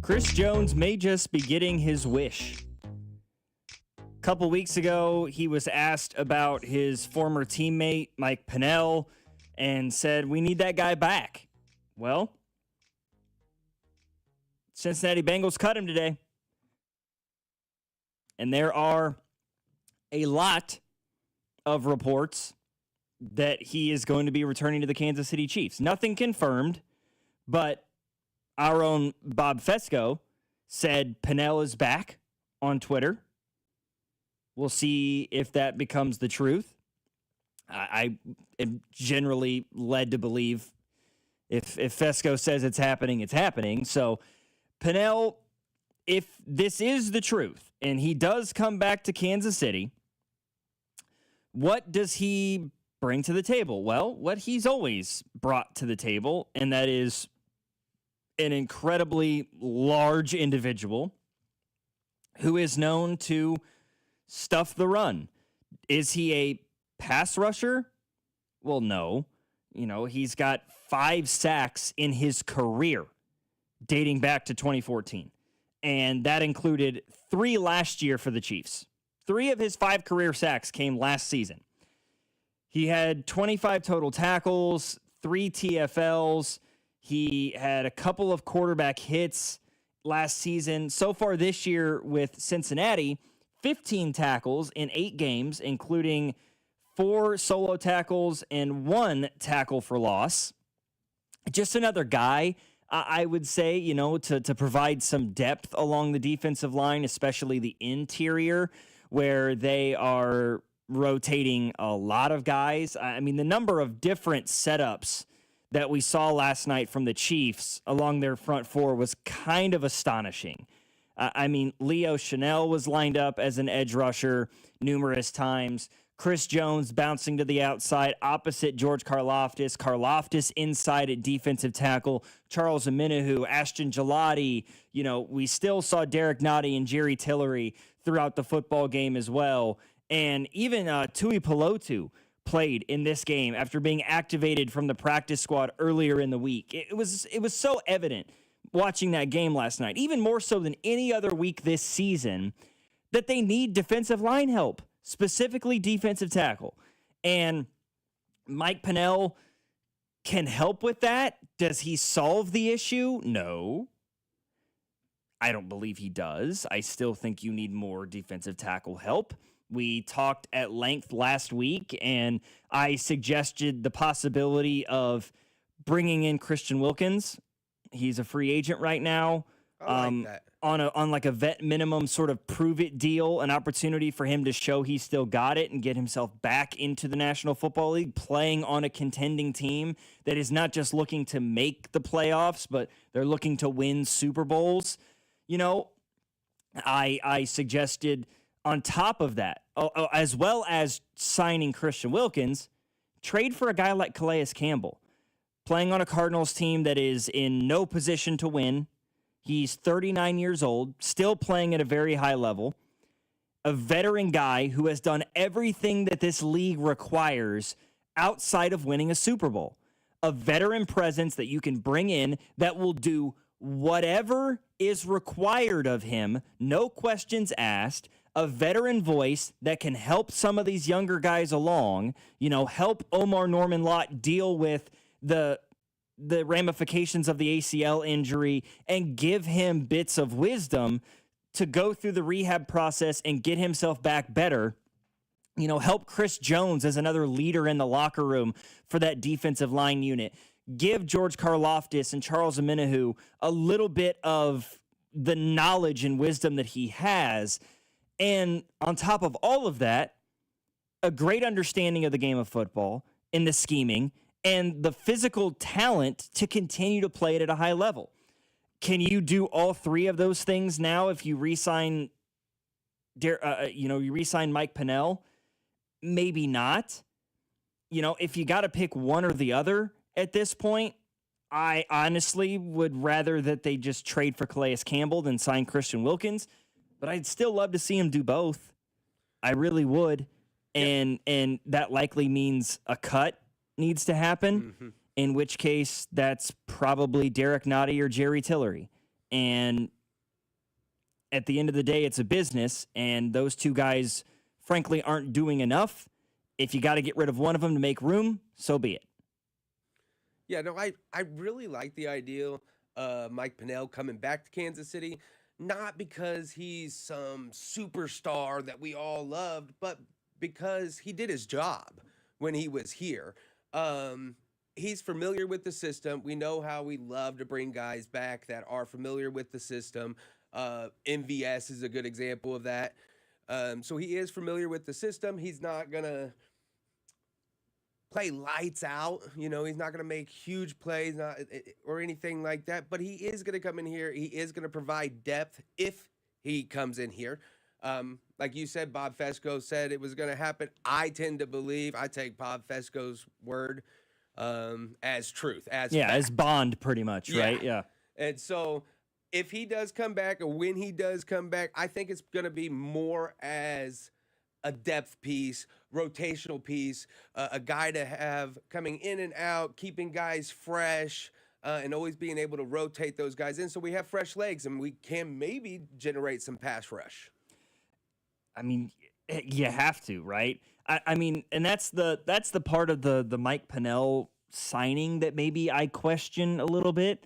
Chris Jones may just be getting his wish. A couple weeks ago, he was asked about his former teammate, Mike Pennell, and said, we need that guy back. Well, Cincinnati Bengals cut him today. And there are a lot of reports that he is going to be returning to the Kansas City Chiefs. Nothing confirmed, but our own Bob Fesco said Pennell is back on Twitter. We'll see if that becomes the truth. I am generally led to believe if Fesco says it's happening, it's happening. So Pennell, if this is the truth and he does come back to Kansas City, what does he bring to the table? Well, what he's always brought to the table, and that is an incredibly large individual who is known to stuff the run. Is he a pass rusher? Well, no. He's got 5 sacks in his career dating back to 2014. And that included 3 last year for the Chiefs. 3 of his 5 career sacks came last season. He had 25 total tackles, 3 TFLs. He had a couple of quarterback hits last season. So far this year with Cincinnati, 15 tackles in 8 games, including 4 solo tackles and 1 tackle for loss. Just another guy, I would say, to provide some depth along the defensive line, especially the interior, where they are rotating a lot of guys. I mean, the number of different setups that we saw last night from the Chiefs along their front 4 was kind of astonishing. Leo Chanel was lined up as an edge rusher numerous times. Chris Jones bouncing to the outside opposite George Karlaftis. Karlaftis inside at defensive tackle. Charles Omenihu, Ashton Gelati. We still saw Derek Nottie and Jerry Tillery throughout the football game as well. And even Tui Pelotu played in this game after being activated from the practice squad earlier in the week. It was so evident watching that game last night, even more so than any other week this season, that they need defensive line help, specifically defensive tackle. And Mike Pennell can help with that. Does he solve the issue? No. I don't believe he does. I still think you need more defensive tackle help. We talked at length last week, and I suggested the possibility of bringing in Christian Wilkins. He's a free agent right now. I like that. On like a vet minimum sort of prove it deal, an opportunity for him to show he still got it and get himself back into the National Football League, playing on a contending team that is not just looking to make the playoffs, but they're looking to win Super Bowls. I suggested on top of that, as well as signing Christian Wilkins, trade for a guy like Calais Campbell, playing on a Cardinals team that is in no position to win. He's 39 years old, still playing at a very high level, a veteran guy who has done everything that this league requires outside of winning a Super Bowl. A veteran presence that you can bring in that will do whatever is required of him, no questions asked. A veteran voice that can help some of these younger guys along, help Omar Norman Lott deal with the ramifications of the ACL injury and give him bits of wisdom to go through the rehab process and get himself back better. Help Chris Jones as another leader in the locker room for that defensive line unit. Give George Karlaftis and Charles Omenihu a little bit of the knowledge and wisdom that he has. And on top of all of that, a great understanding of the game of football and the scheming and the physical talent to continue to play it at a high level. Can you do all 3 of those things now if you re-sign, you re-sign Mike Pennell? Maybe not. If you got to pick one or the other at this point, I honestly would rather that they just trade for Calais Campbell than sign Christian Wilkins. But I'd still love to see him do both. I really would. And that likely means a cut needs to happen, in which case that's probably Derek Nottie or Jerry Tillery. And at the end of the day, it's a business, and those 2 guys, frankly, aren't doing enough. If you got to get rid of one of them to make room, so be it. Yeah, no, I really like the idea of Mike Pennell coming back to Kansas City. Not because he's some superstar that we all loved, but because he did his job when he was here. He's familiar with the system. We know how we love to bring guys back that are familiar with the system. MVS is a good example of that. So he is familiar with the system. He's not going to play lights out. He's not going to make huge plays or anything like that. But he is going to come in here. He is going to provide depth if he comes in here. Like you said, Bob Fesco said it was going to happen. I tend to believe, I take Bob Fesco's word as truth, as fact. as bond, pretty much, right? Yeah. And so if he does come back, or when he does come back, I think it's going to be more as a depth piece, rotational piece, a guy to have coming in and out, keeping guys fresh, and always being able to rotate those guys in so we have fresh legs and we can maybe generate some pass rush. I mean, you have to, right? I mean, and that's the part of the Mike Pennell signing that maybe I question a little bit.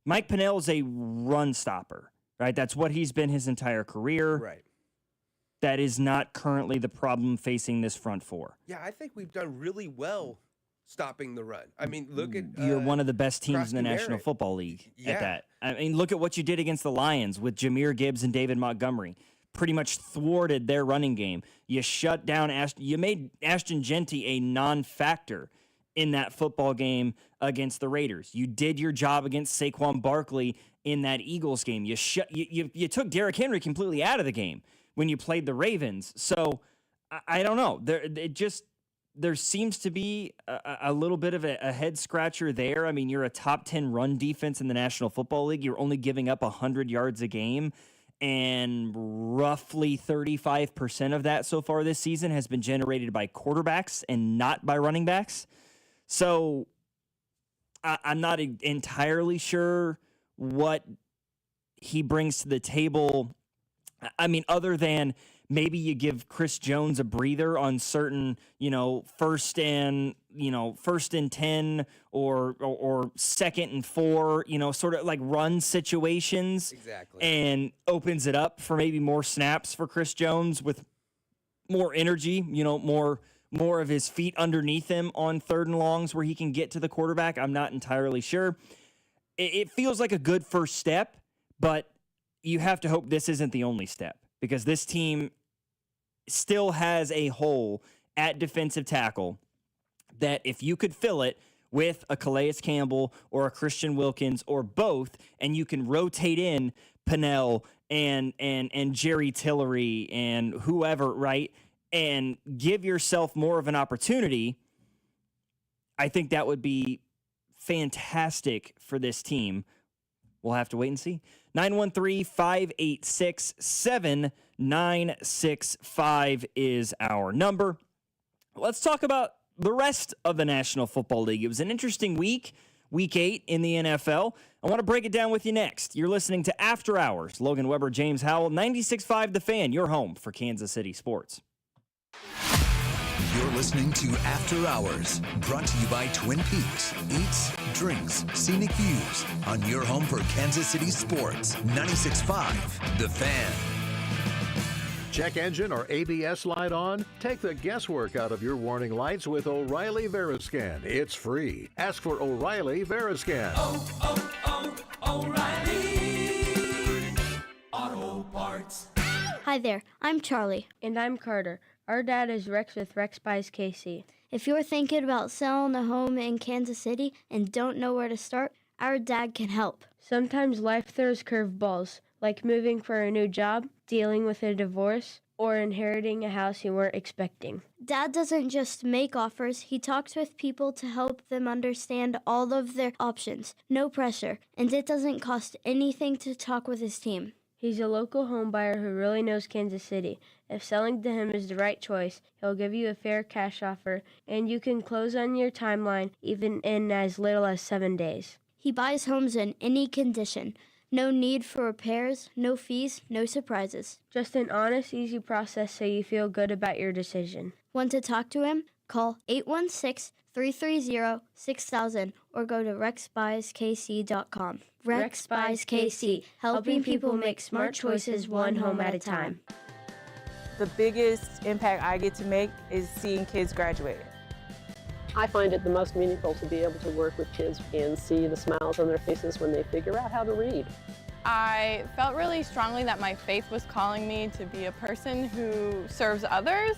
Mike Pennell is a run stopper, right? That's what he's been his entire career. Right. That is not currently the problem facing this front four. Yeah, I think we've done really well stopping the run. I mean, look at you're one of the best teams in the Krusty National Merritt. Football League Yeah. at that. I mean, look at what you did against the Lions with Jahmyr Gibbs and David Montgomery. Pretty much thwarted their running game. You shut down you made Ashton Genty a non-factor in that football game against the Raiders. You did your job against Saquon Barkley in that Eagles game. You took Derrick Henry completely out of the game when you played the Ravens. So I don't know. There seems to be a little bit of a head scratcher there. I mean, you're a top 10 run defense in the National Football League. You're only giving up 100 yards a game, and roughly 35% of that so far this season has been generated by quarterbacks and not by running backs. So I'm not entirely sure what he brings to the table. I mean, other than maybe you give Chris Jones a breather on certain, first and 10 or second and 4, sort of like run situations. Exactly. And opens it up for maybe more snaps for Chris Jones with more energy, more of his feet underneath him on 3rd and longs where he can get to the quarterback. I'm not entirely sure. It feels like a good first step, but you have to hope this isn't the only step, because this team still has a hole at defensive tackle that if you could fill it with a Calais Campbell or a Christian Wilkins or both, and you can rotate in Pennell and Jerry Tillery and whoever, right, and give yourself more of an opportunity, I think that would be fantastic for this team. We'll have to wait and see. 913-586-7965 is our number. Let's talk about the rest of the National Football League. It was an interesting week 8 in the NFL. I want to break it down with you next. You're listening to After Hours. Logan Weber, James Howell, 96.5 The Fan, your home for Kansas City sports. You're listening to After Hours, brought to you by Twin Peaks. Eats, drinks, scenic views on your home for Kansas City sports. 96.5 The Fan. Check engine or ABS light on? Take the guesswork out of your warning lights with O'Reilly Veriscan. It's free. Ask for O'Reilly Veriscan. O'Reilly Auto Parts. Hi there, I'm Charlie. And I'm Carter. Our dad is Rex with Rex Buys KC. If you're thinking about selling a home in Kansas City and don't know where to start, our dad can help. Sometimes life throws curveballs, like moving for a new job, dealing with a divorce, or inheriting a house you weren't expecting. Dad doesn't just make offers, he talks with people to help them understand all of their options. No pressure, and it doesn't cost anything to talk with his team. He's a local home buyer who really knows Kansas City. If selling to him is the right choice, he'll give you a fair cash offer, and you can close on your timeline even in as little as 7 days. He buys homes in any condition. No need for repairs, no fees, no surprises. Just an honest, easy process so you feel good about your decision. Want to talk to him? Call 816-330-6000 or go to rexbuyskc.com. Rex Buys KC, helping people make smart choices one home at a time. The biggest impact I get to make is seeing kids graduate. I find it the most meaningful to be able to work with kids and see the smiles on their faces when they figure out how to read. I felt really strongly that my faith was calling me to be a person who serves others.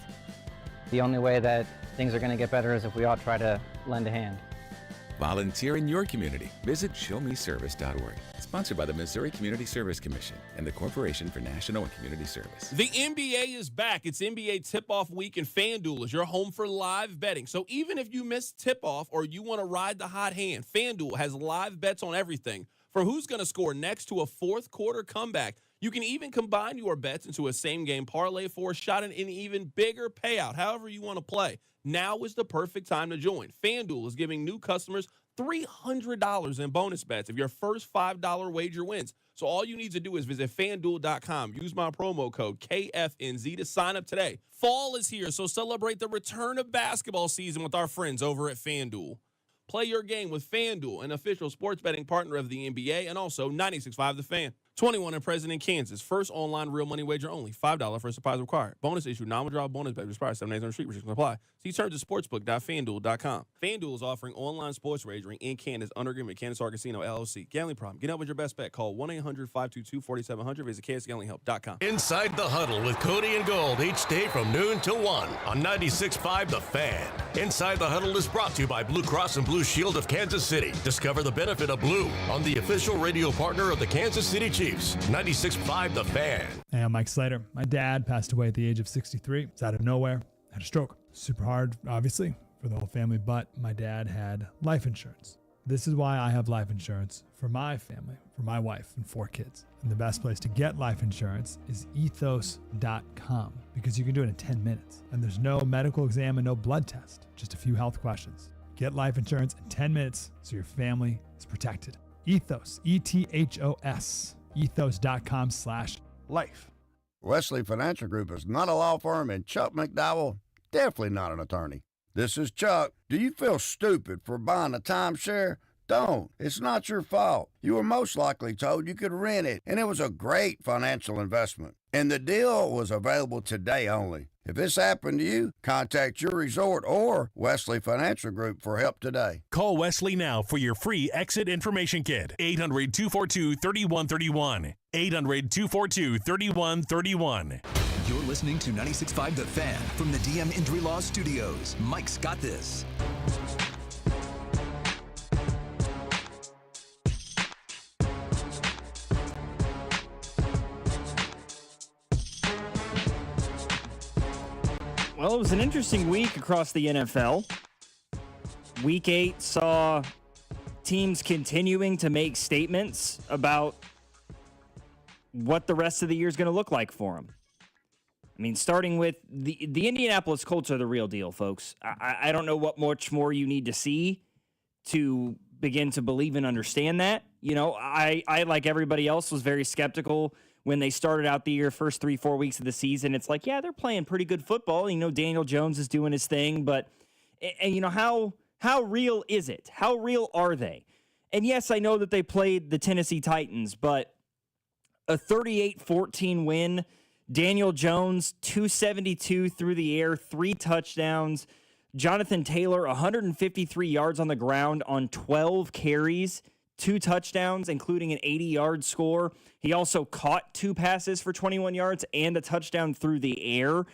The only way that things are going to get better is if we all try to lend a hand. Volunteer in your community. Visit showmeservice.org. Sponsored Sponsored by the Missouri Community Service Commission and the Corporation for National and Community Service. The NBA is back. It's NBA tip-off week, and FanDuel is your home for live betting. So even if you miss tip-off or you want to ride the hot hand, FanDuel has live bets on everything from who's going to score next to a fourth-quarter comeback. You can even combine your bets into a same-game parlay for a shot at an even bigger payout, however you want to play. Now is the perfect time to join. FanDuel is giving new customers $300 in bonus bets if your first $5 wager wins. So all you need to do is visit FanDuel.com. Use my promo code KFNZ to sign up today. Fall is here, so celebrate the return of basketball season with our friends over at FanDuel. Play your game with FanDuel, an official sports betting partner of the NBA, and also 96.5 The Fan. 21 and present in Kansas. First online real money wager only. $5 first deposit required. Bonus issue. Non-withdrawal bonus bet expires 7 days on the street. Restrictions apply. See terms at sportsbook.fanduel.com. FanDuel is offering online sports wagering in Kansas under agreement with Kansas Art Casino LLC. Gambling problem? Get up with your best bet. Call 1-800-522-4700. Visit kansasgamblinghelp.com. Inside the Huddle with Cody and Gold each day from noon to 1 on 96.5 The Fan. Inside the Huddle is brought to you by Blue Cross and Blue Shield of Kansas City. Discover the benefit of blue on the official radio partner of the Kansas City Chiefs. 96.5 The Fan. Hey, I'm Mike Slater. My dad passed away at the age of 63. It's out of nowhere. Had a stroke. Super hard, obviously, for the whole family, but my dad had life insurance. This is why I have life insurance for my family, for my wife and 4 kids. And the best place to get life insurance is ethos.com because you can do it in 10 minutes. And there's no medical exam and no blood test, just a few health questions. Get life insurance in 10 minutes so your family is protected. Ethos, ETHOS. ethos.com/life. Wesley Financial Group is not a law firm, and Chuck McDowell, definitely not an attorney. This is Chuck. Do you feel stupid for buying a timeshare? Don't. It's not your fault. You were most likely told you could rent it, and it was a great financial investment. And the deal was available today only. If this happened to you, contact your resort or Wesley Financial Group for help today. Call Wesley now for your free exit information kit. 800-242-3131. 800-242-3131. You're listening to 96.5 The Fan from the DM Injury Law Studios. Mike's got this. Well, it was an interesting week across the NFL. Week 8 saw teams continuing to make statements about what the rest of the year is going to look like for them. I mean, starting with the Indianapolis Colts are the real deal, folks. I don't know what much more you need to see to begin to believe and understand that. You know, I like everybody else, was very skeptical when they started out the year, first 3-4 weeks of the season. It's like, yeah, they're playing pretty good football. You know, Daniel Jones is doing his thing, but and you know, how real is it? How real are they? And yes, I know that they played the Tennessee Titans, but a 38-14 win. Daniel Jones, 272 through the air, 3 touchdowns. Jonathan Taylor, 153 yards on the ground on 12 carries, 2 touchdowns, including an 80-yard score. He also caught 2 passes for 21 yards and a touchdown through the air.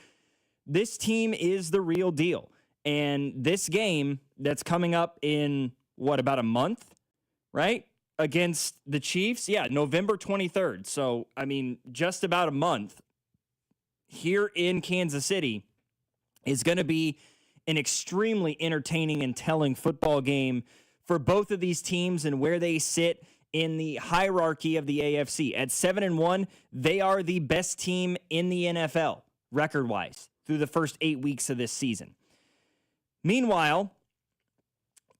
This team is the real deal. And this game that's coming up in, about a month, right? Against the Chiefs? Yeah, November 23rd. So, I mean, just about a month here in Kansas City is going to be an extremely entertaining and telling football game for both of these teams and where they sit in the hierarchy of the AFC. At 7-1, they are the best team in the NFL, record-wise, through the first 8 weeks of this season. Meanwhile,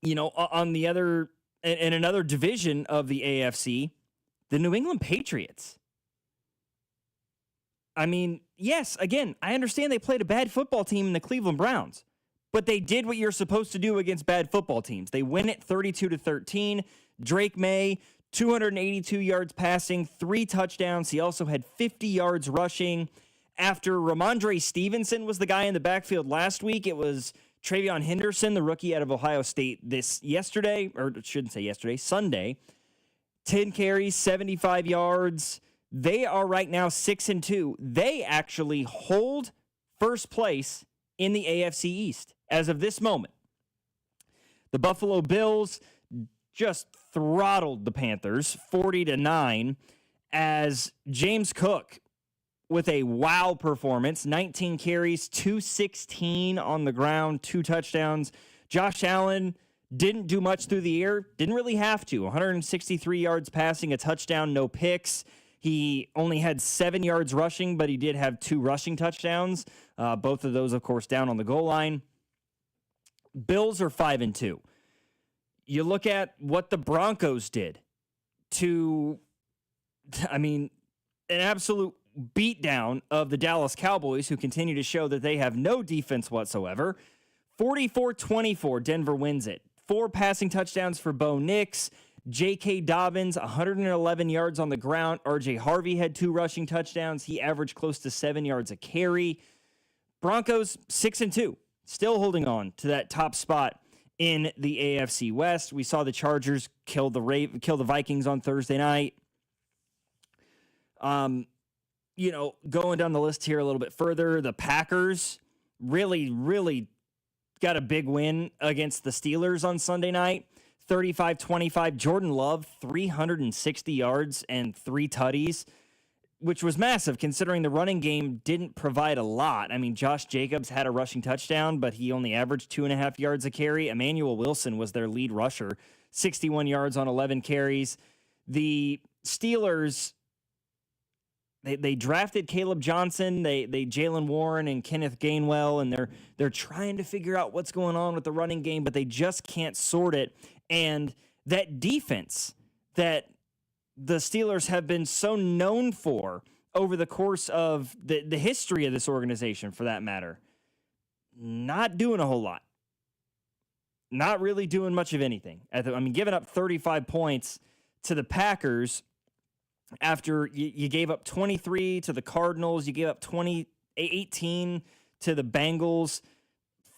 you know, on the other, in another division of the AFC, the New England Patriots. I mean, yes, again, I understand they played a bad football team in the Cleveland Browns, but they did what you're supposed to do against bad football teams. They win it 32-13. Drake May, 282 yards passing, 3 touchdowns. He also had 50 yards rushing. After Ramondre Stevenson was the guy in the backfield last week, it was Travion Henderson, the rookie out of Ohio State, Sunday. 10 carries, 75 yards. They are right now 6-2. They actually hold first place in the AFC East as of this moment. The Buffalo Bills just throttled the Panthers 40-9 as James Cook with a wow performance, 19 carries, 216 on the ground, 2 touchdowns. Josh Allen didn't do much through the air, didn't really have to. 163 yards passing, a touchdown, no picks. He only had 7 yards rushing, but he did have 2 rushing touchdowns. Both of those, of course, down on the goal line. Bills are 5-2. You look at what the Broncos did to, an absolute beatdown of the Dallas Cowboys, who continue to show that they have no defense whatsoever. 44-24, Denver wins it. 4 passing touchdowns for Bo Nix. J.K. Dobbins, 111 yards on the ground. R.J. Harvey had 2 rushing touchdowns. He averaged close to 7 yards a carry. Broncos 6-2, still holding on to that top spot in the AFC West. We saw the Chargers kill the Vikings on Thursday night. Going down the list here a little bit further, the Packers really got a big win against the Steelers on Sunday night. 35-25. Jordan Love, 360 yards and 3 tutties, which was massive considering the running game didn't provide a lot. I mean, Josh Jacobs had a rushing touchdown, but he only averaged 2.5 yards a carry. Emmanuel Wilson was their lead rusher, 61 yards on 11 carries. The Steelers, they drafted Caleb Johnson, they Jalen Warren and Kenneth Gainwell, and they're trying to figure out what's going on with the running game, but they just can't sort it. And that defense that the Steelers have been so known for over the course of the history of this organization, for that matter, not doing a whole lot. Not really doing much of anything. Giving up 35 points to the Packers after you gave up 23 to the Cardinals, you gave up 18 to the Bengals,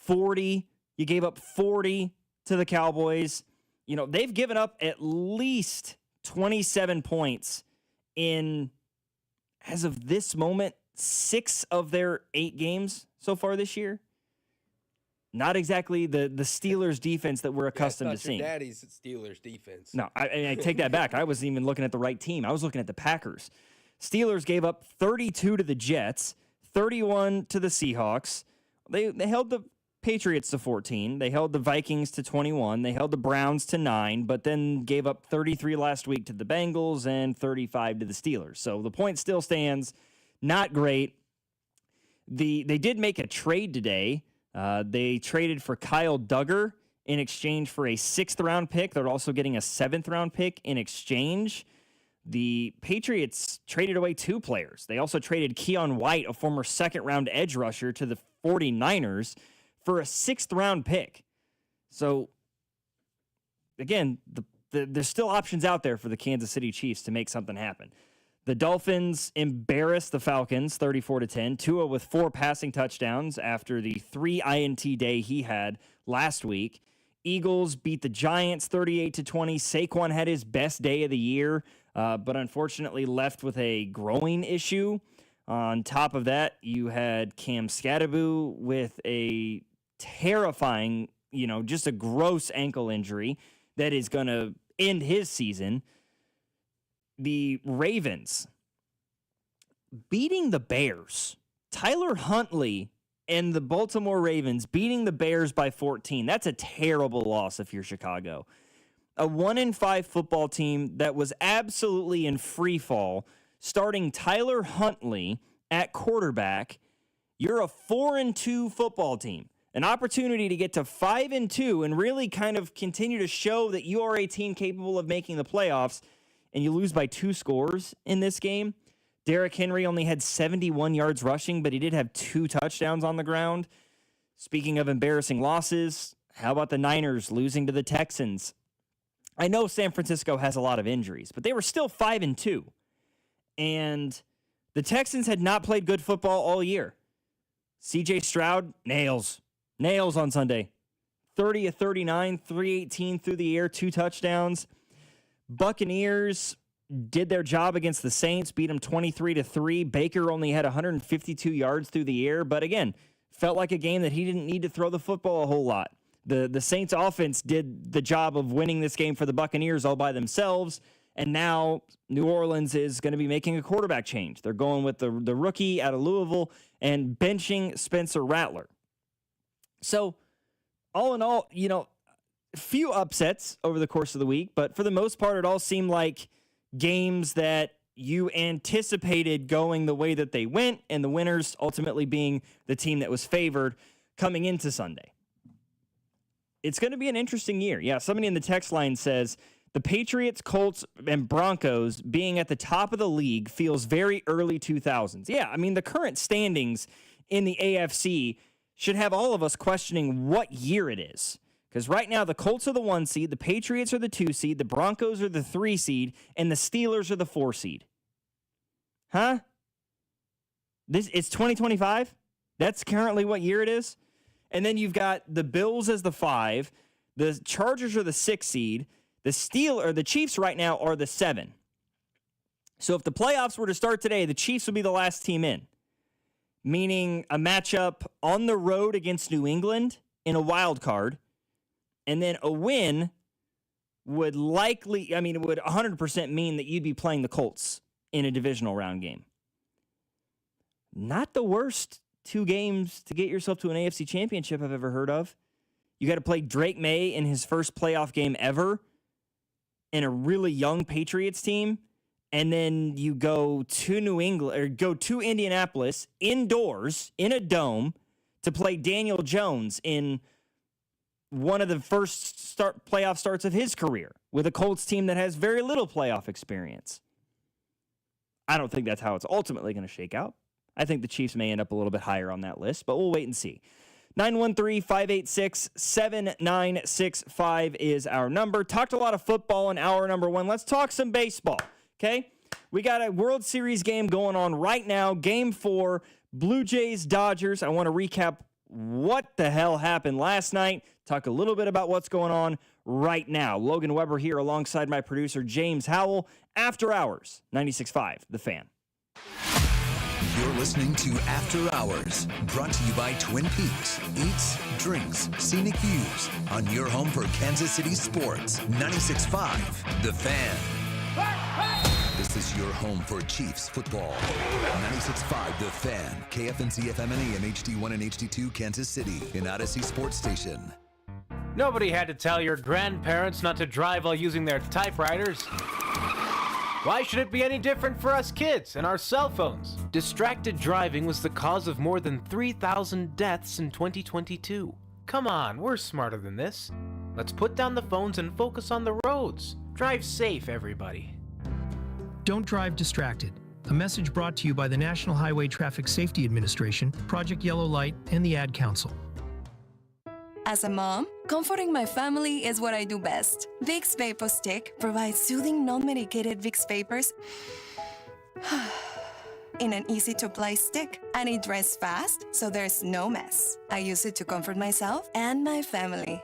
40, you gave up 40 to the Cowboys. They've given up at least 27 points in, as of this moment, 6 of their 8 games so far this year. Not exactly the Steelers defense that we're accustomed to seeing. Your daddy's Steelers defense. No, I take that back. I wasn't even looking at the right team. I was looking at the Packers. Steelers gave up 32 to the Jets, 31 to the Seahawks. They held the Patriots to 14. They held the Vikings to 21. They held the Browns to 9, but then gave up 33 last week to the Bengals and 35 to the Steelers. So the point still stands. Not great. They did make a trade today. They traded for Kyle Duggar in exchange for a 6th-round pick. They're also getting a 7th-round pick in exchange. The Patriots traded away 2 players. They also traded Keon White, a former 2nd-round edge rusher, to the 49ers for a 6th-round pick. So, again, there's still options out there for the Kansas City Chiefs to make something happen. The Dolphins embarrassed the Falcons 34-10. Tua with 4 passing touchdowns after the 3 INT day he had last week. Eagles beat the Giants 38-20. Saquon had his best day of the year, but unfortunately left with a growing issue. On top of that, you had Cam Skattebo with a terrifying, just a gross ankle injury that is going to end his season. The Ravens beating the Bears. Tyler Huntley and the Baltimore Ravens beating the Bears by 14. That's a terrible loss if you're Chicago. A 1-5 football team that was absolutely in free fall, starting Tyler Huntley at quarterback. You're a 4-2 football team. An opportunity to get to 5-2 and really kind of continue to show that you are a team capable of making the playoffs, and you lose by 2 scores in this game. Derrick Henry only had 71 yards rushing, but he did have 2 touchdowns on the ground. Speaking of embarrassing losses, how about the Niners losing to the Texans? I know San Francisco has a lot of injuries, but they were still 5-2. And the Texans had not played good football all year. C.J. Stroud, nails on Sunday. 30-39, 318 through the air, 2 touchdowns. Buccaneers did their job against the Saints, beat them 23-3. Baker only had 152 yards through the air, but again, felt like a game that he didn't need to throw the football a whole lot. The Saints offense did the job of winning this game for the Buccaneers all by themselves, and now New Orleans is going to be making a quarterback change. They're going with the rookie out of Louisville and benching Spencer Rattler. So, all in all, few upsets over the course of the week, but for the most part, it all seemed like games that you anticipated going the way that they went, and the winners ultimately being the team that was favored coming into Sunday. It's going to be an interesting year. Yeah, somebody in the text line says, the Patriots, Colts, and Broncos being at the top of the league feels very early 2000s. Yeah, I mean, the current standings in the AFC should have all of us questioning what year it is. Because right now, the Colts are the 1 seed, the Patriots are the 2 seed, the Broncos are the 3 seed, and the Steelers are the 4 seed. Huh? It's 2025? That's currently what year it is? And then you've got the Bills as the 5, the Chargers are the 6 seed, the Chiefs right now are the 7. So if the playoffs were to start today, the Chiefs would be the last team in, meaning a matchup on the road against New England in a wild card, and then a win would it would 100% mean that you'd be playing the Colts in a divisional round game. Not the worst 2 games to get yourself to an AFC championship I've ever heard of. You got to play Drake May in his first playoff game ever in a really young Patriots team. And then you go to New England or go to Indianapolis indoors in a dome to play Daniel Jones in one of the first playoff starts of his career with a Colts team that has very little playoff experience. I don't think that's how it's ultimately going to shake out. I think the Chiefs may end up a little bit higher on that list, but we'll wait and see. 913-586-7965 is our number. Talked a lot of football in hour number 1. Let's talk some baseball, okay? We got a World Series game going on right now. Game 4, Blue Jays, Dodgers. I want to recap what the hell happened last night. Talk a little bit about what's going on right now. Logan Weber here alongside my producer, James Howell. After Hours, 96.5, The Fan. You're listening to After Hours, brought to you by Twin Peaks. Eats, drinks, scenic views on your home for Kansas City sports. 96.5, The Fan. This is your home for Chiefs football. 96.5, The Fan. KFNC FM and AM HD1 and HD2, Kansas City. An Odyssey Sports Station. Nobody had to tell your grandparents not to drive while using their typewriters. Why should it be any different for us kids and our cell phones? Distracted driving was the cause of more than 3,000 deaths in 2022. Come on, we're smarter than this. Let's put down the phones and focus on the roads. Drive safe, everybody. Don't drive distracted. A message brought to you by the National Highway Traffic Safety Administration, Project Yellow Light, and the Ad Council. As a mom, comforting my family is what I do best. Vicks Vapor Stick provides soothing, non-medicated Vicks Vapors in an easy-to-apply stick, and it dries fast, so there's no mess. I use it to comfort myself and my family.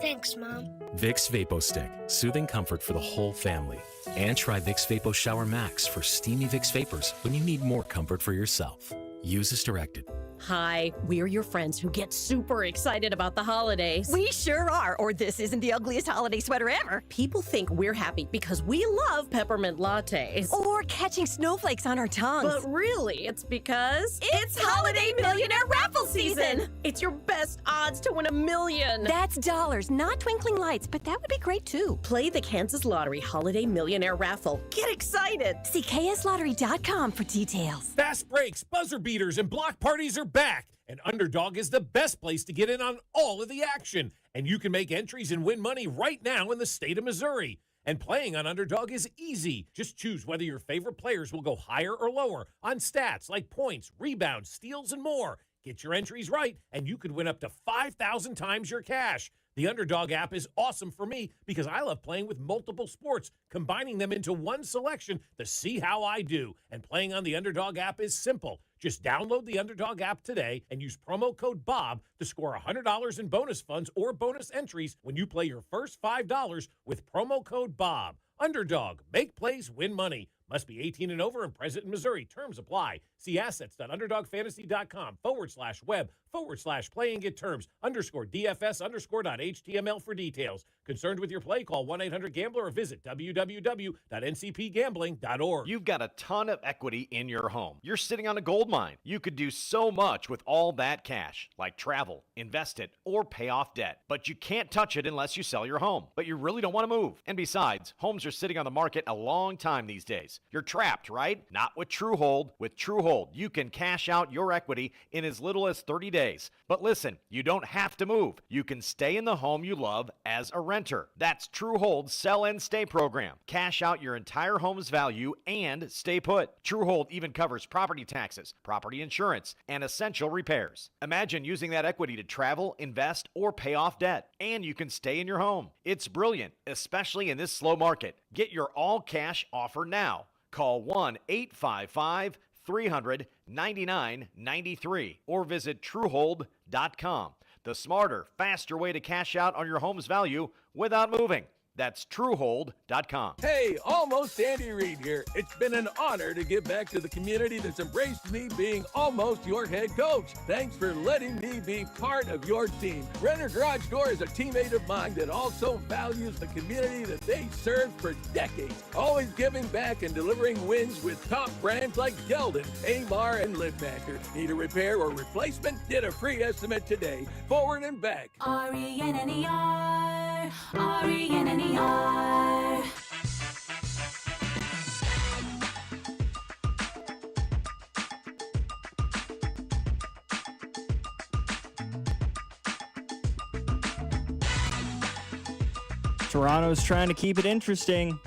Thanks, Mom. Vicks Vapo Stick, soothing comfort for the whole family. And try Vicks Vapo Shower Max for steamy Vicks Vapors when you need more comfort for yourself. Use as directed. Hi, we're your friends who get super excited about the holidays. We sure are, or this isn't the ugliest holiday sweater ever. People think we're happy because we love peppermint lattes. Or catching snowflakes on our tongues. But really, it's because it's Holiday Millionaire Raffle Season! It's your best odds to win $1 million. That's dollars, not twinkling lights, but that would be great too. Play the Kansas Lottery Holiday Millionaire Raffle. Get excited! See kslottery.com for details. Fast breaks, buzzer beaters, and block parties are back. And Underdog is the best place to get in on all of the action. And you can make entries and win money right now in the state of Missouri. And playing on Underdog is easy. Just choose whether your favorite players will go higher or lower on stats like points, rebounds, steals, and more. Get your entries right, and you could win up to 5,000 times your cash. The Underdog app is awesome for me because I love playing with multiple sports, combining them into one selection to see how I do. And playing on the Underdog app is simple. Just download the Underdog app today and use promo code BOB to score $100 in bonus funds or bonus entries when you play your first $5 with promo code BOB. Underdog, make plays, win money. Must be 18 and over and present in Missouri. Terms apply. See assets.underdogfantasy.com/web/play and get terms _DFS_.html for details. Concerned with your play? Call 1-800-GAMBLER or visit www.ncpgambling.org. You've got a ton of equity in your home. You're sitting on a gold mine. You could do so much with all that cash, like travel, invest it, or pay off debt. But you can't touch it unless you sell your home. But you really don't want to move. And besides, homes are sitting on the market a long time these days. You're trapped, right? Not with TrueHold. With TrueHold, you can cash out your equity in as little as 30 days. But listen, you don't have to move. You can stay in the home you love as a renter. That's TrueHold's Sell and Stay program. Cash out your entire home's value and stay put. TrueHold even covers property taxes, property insurance, and essential repairs. Imagine using that equity to travel, invest, or pay off debt. And you can stay in your home. It's brilliant, especially in this slow market. Get your all-cash offer now. Call 1-855-300-9993 or visit TrueHold.com. The smarter, faster way to cash out on your home's value without moving. That's TrueHold.com. Hey, almost Andy Reid here. It's been an honor to give back to the community that's embraced me being almost your head coach. Thanks for letting me be part of your team. Renner Garage Door is a teammate of mine that also values the community that they served for decades, always giving back and delivering wins with top brands like Geldon, Amar, and Liftmaster. Need a repair or replacement? Get a free estimate today. Forward and back. R-E-N-N-E-R, R-E-N-N-E-R. Toronto's trying to keep it interesting.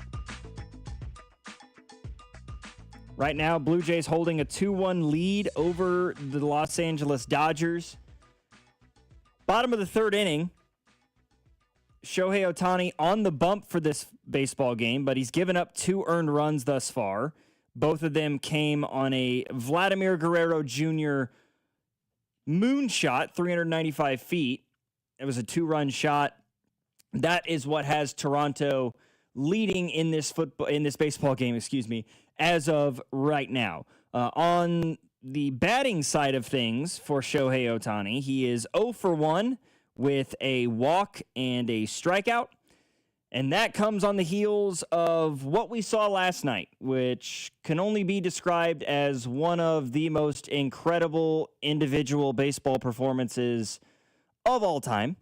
Right now, Blue Jays holding a 2-1 lead over the Los Angeles Dodgers. Bottom of the third inning. Shohei Ohtani on the bump for this baseball game, but he's given up 2 earned runs thus far. Both of them came on a Vladimir Guerrero Jr. moonshot, 395 feet. It was a 2-run shot. That is what has Toronto leading in this baseball game, as of right now. On the batting side of things for Shohei Ohtani, he is 0 for 1. With a walk and a strikeout. And that comes on the heels of what we saw last night, which can only be described as one of the most incredible individual baseball performances of all time.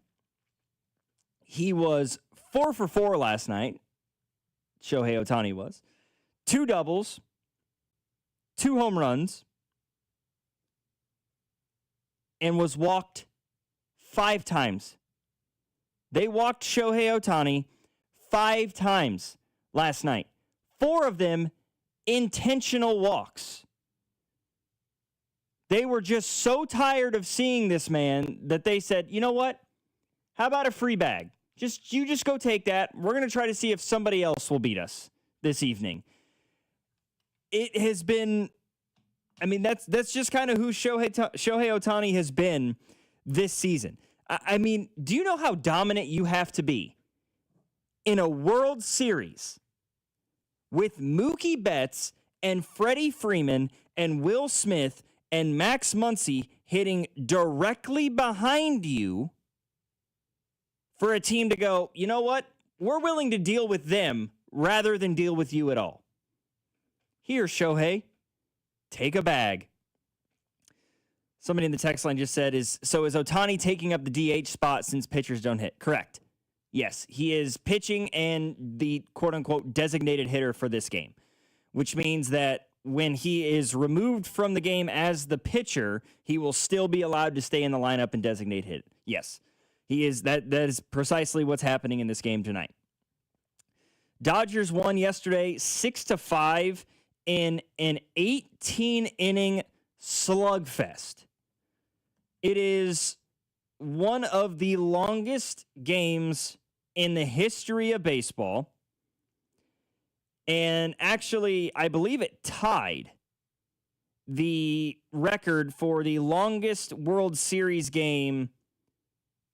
He was 4 for 4 last night. Shohei Ohtani was. 2 doubles, 2 home runs, and was walked 5 times. They walked Shohei Ohtani 5 times last night. 4 of them intentional walks. They were just so tired of seeing this man that they said, you know what? How about a free bag? You just go take that. We're going to try to see if somebody else will beat us this evening. It has been, that's just kind of who Shohei Ohtani has been this season. Do you know how dominant you have to be in a World Series with Mookie Betts and Freddie Freeman and Will Smith and Max Muncy hitting directly behind you for a team to go, you know what? We're willing to deal with them rather than deal with you at all. Here, Shohei, take a bag. Somebody in the text line just said, is Ohtani taking up the DH spot since pitchers don't hit? Correct. Yes, he is pitching and the quote-unquote designated hitter for this game, which means that when he is removed from the game as the pitcher, he will still be allowed to stay in the lineup and designate hit. Yes, he is. That is precisely what's happening in this game tonight. Dodgers won yesterday 6-5 in an 18-inning slugfest. It is one of the longest games in the history of baseball. And actually, I believe it tied the record for the longest World Series game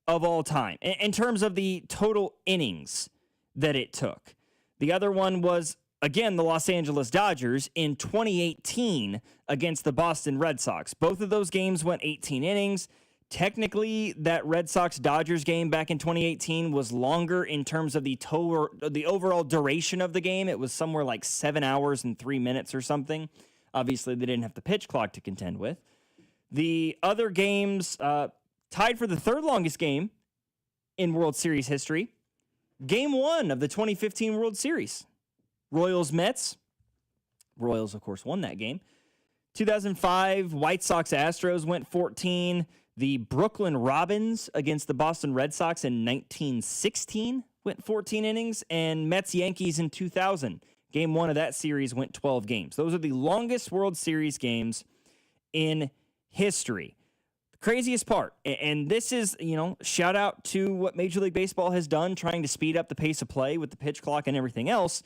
of all time in terms of the total innings that it took. The other one was again, the Los Angeles Dodgers in 2018 against the Boston Red Sox. Both of those games went 18 innings. Technically, that Red Sox-Dodgers game back in 2018 was longer in terms of the overall duration of the game. It was somewhere like 7 hours and 3 minutes or something. Obviously, they didn't have the pitch clock to contend with. The other games tied for the third longest game in World Series history. Game 1 of the 2015 World Series. Royals-Mets. Royals, of course, won that game. 2005, White Sox-Astros went 14. The Brooklyn Robins against the Boston Red Sox in 1916 went 14 innings. And Mets-Yankees in 2000. Game 1 of that series went 12 games. Those are the longest World Series games in history. The craziest part, and this is, shout out to what Major League Baseball has done, trying to speed up the pace of play with the pitch clock and everything else.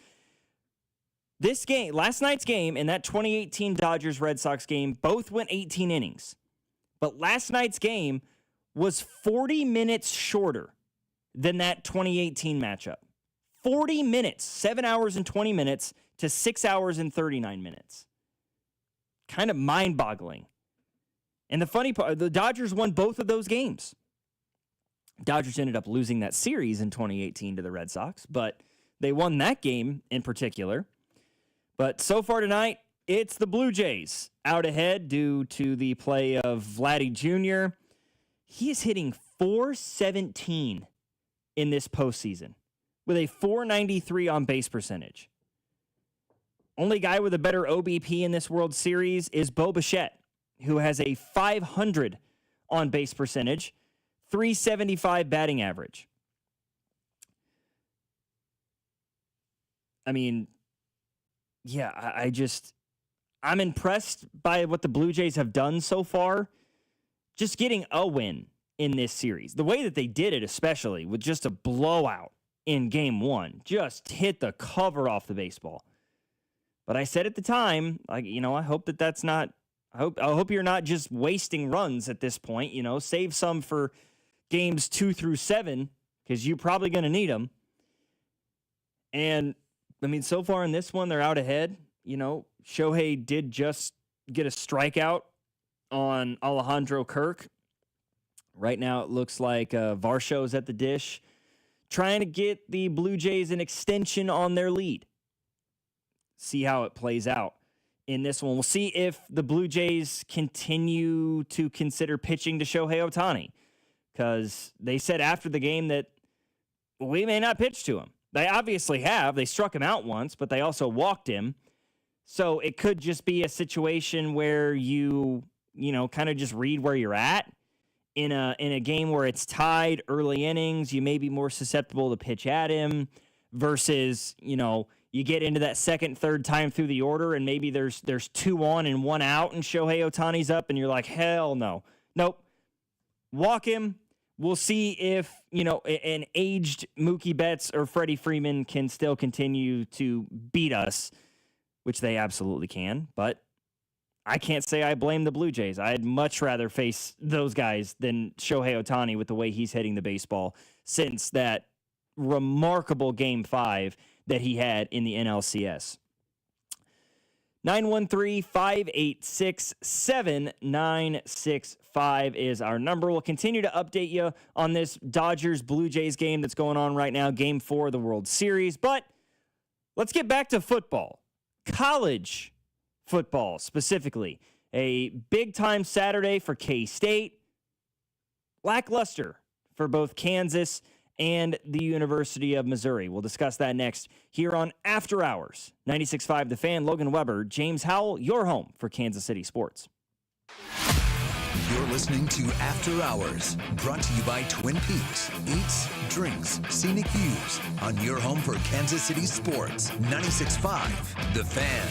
This game, last night's game and that 2018 Dodgers-Red Sox game, both went 18 innings. But last night's game was 40 minutes shorter than that 2018 matchup. 40 minutes, 7 hours and 20 minutes to 6 hours and 39 minutes. Kind of mind-boggling. And the funny part, the Dodgers won both of those games. Dodgers ended up losing that series in 2018 to the Red Sox, but they won that game in particular. But so far tonight, it's the Blue Jays out ahead due to the play of Vladdy Jr. He is hitting .417 in this postseason with a .493 on base percentage. Only guy with a better OBP in this World Series is Bo Bichette, who has a .500 on base percentage, .375 batting average. I mean, yeah, I'm impressed by what the Blue Jays have done so far. Just getting a win in this series. The way that they did it, especially with just a blowout in game 1, just hit the cover off the baseball. But I said at the time, I hope that's not, I hope you're not just wasting runs at this point. Save some for games 2 through 7 because you're probably going to need them. And I mean, so far in this one, they're out ahead. Shohei did just get a strikeout on Alejandro Kirk. Right now, it looks like Varsho's at the dish, trying to get the Blue Jays an extension on their lead. See how it plays out in this one. We'll see if the Blue Jays continue to consider pitching to Shohei Ohtani, because they said after the game that we may not pitch to him. They obviously have. They struck him out once, but they also walked him. So it could just be a situation where you kind of just read where you're at. In a game where it's tied early innings, you may be more susceptible to pitch at him versus, you get into that second, third time through the order and maybe there's 2 on and 1 out and Shohei Ohtani's up and you're like, hell no. Nope. Walk him. We'll see if, an aged Mookie Betts or Freddie Freeman can still continue to beat us, which they absolutely can. But I can't say I blame the Blue Jays. I'd much rather face those guys than Shohei Ohtani with the way he's hitting the baseball since that remarkable Game 5 that he had in the NLCS. 913-586-7965 is our number. We'll continue to update you on this Dodgers-Blue Jays game that's going on right now, Game 4 of the World Series. But let's get back to football. College football, specifically. A big-time Saturday for K-State. Lackluster for both Kansas and the University of Missouri. We'll discuss that next here on After Hours. 96.5 The Fan, Logan Weber, James Howell, your home for Kansas City sports. You're listening to After Hours, brought to you by Twin Peaks. Eats, drinks, scenic views on your home for Kansas City sports. 96.5 The Fan.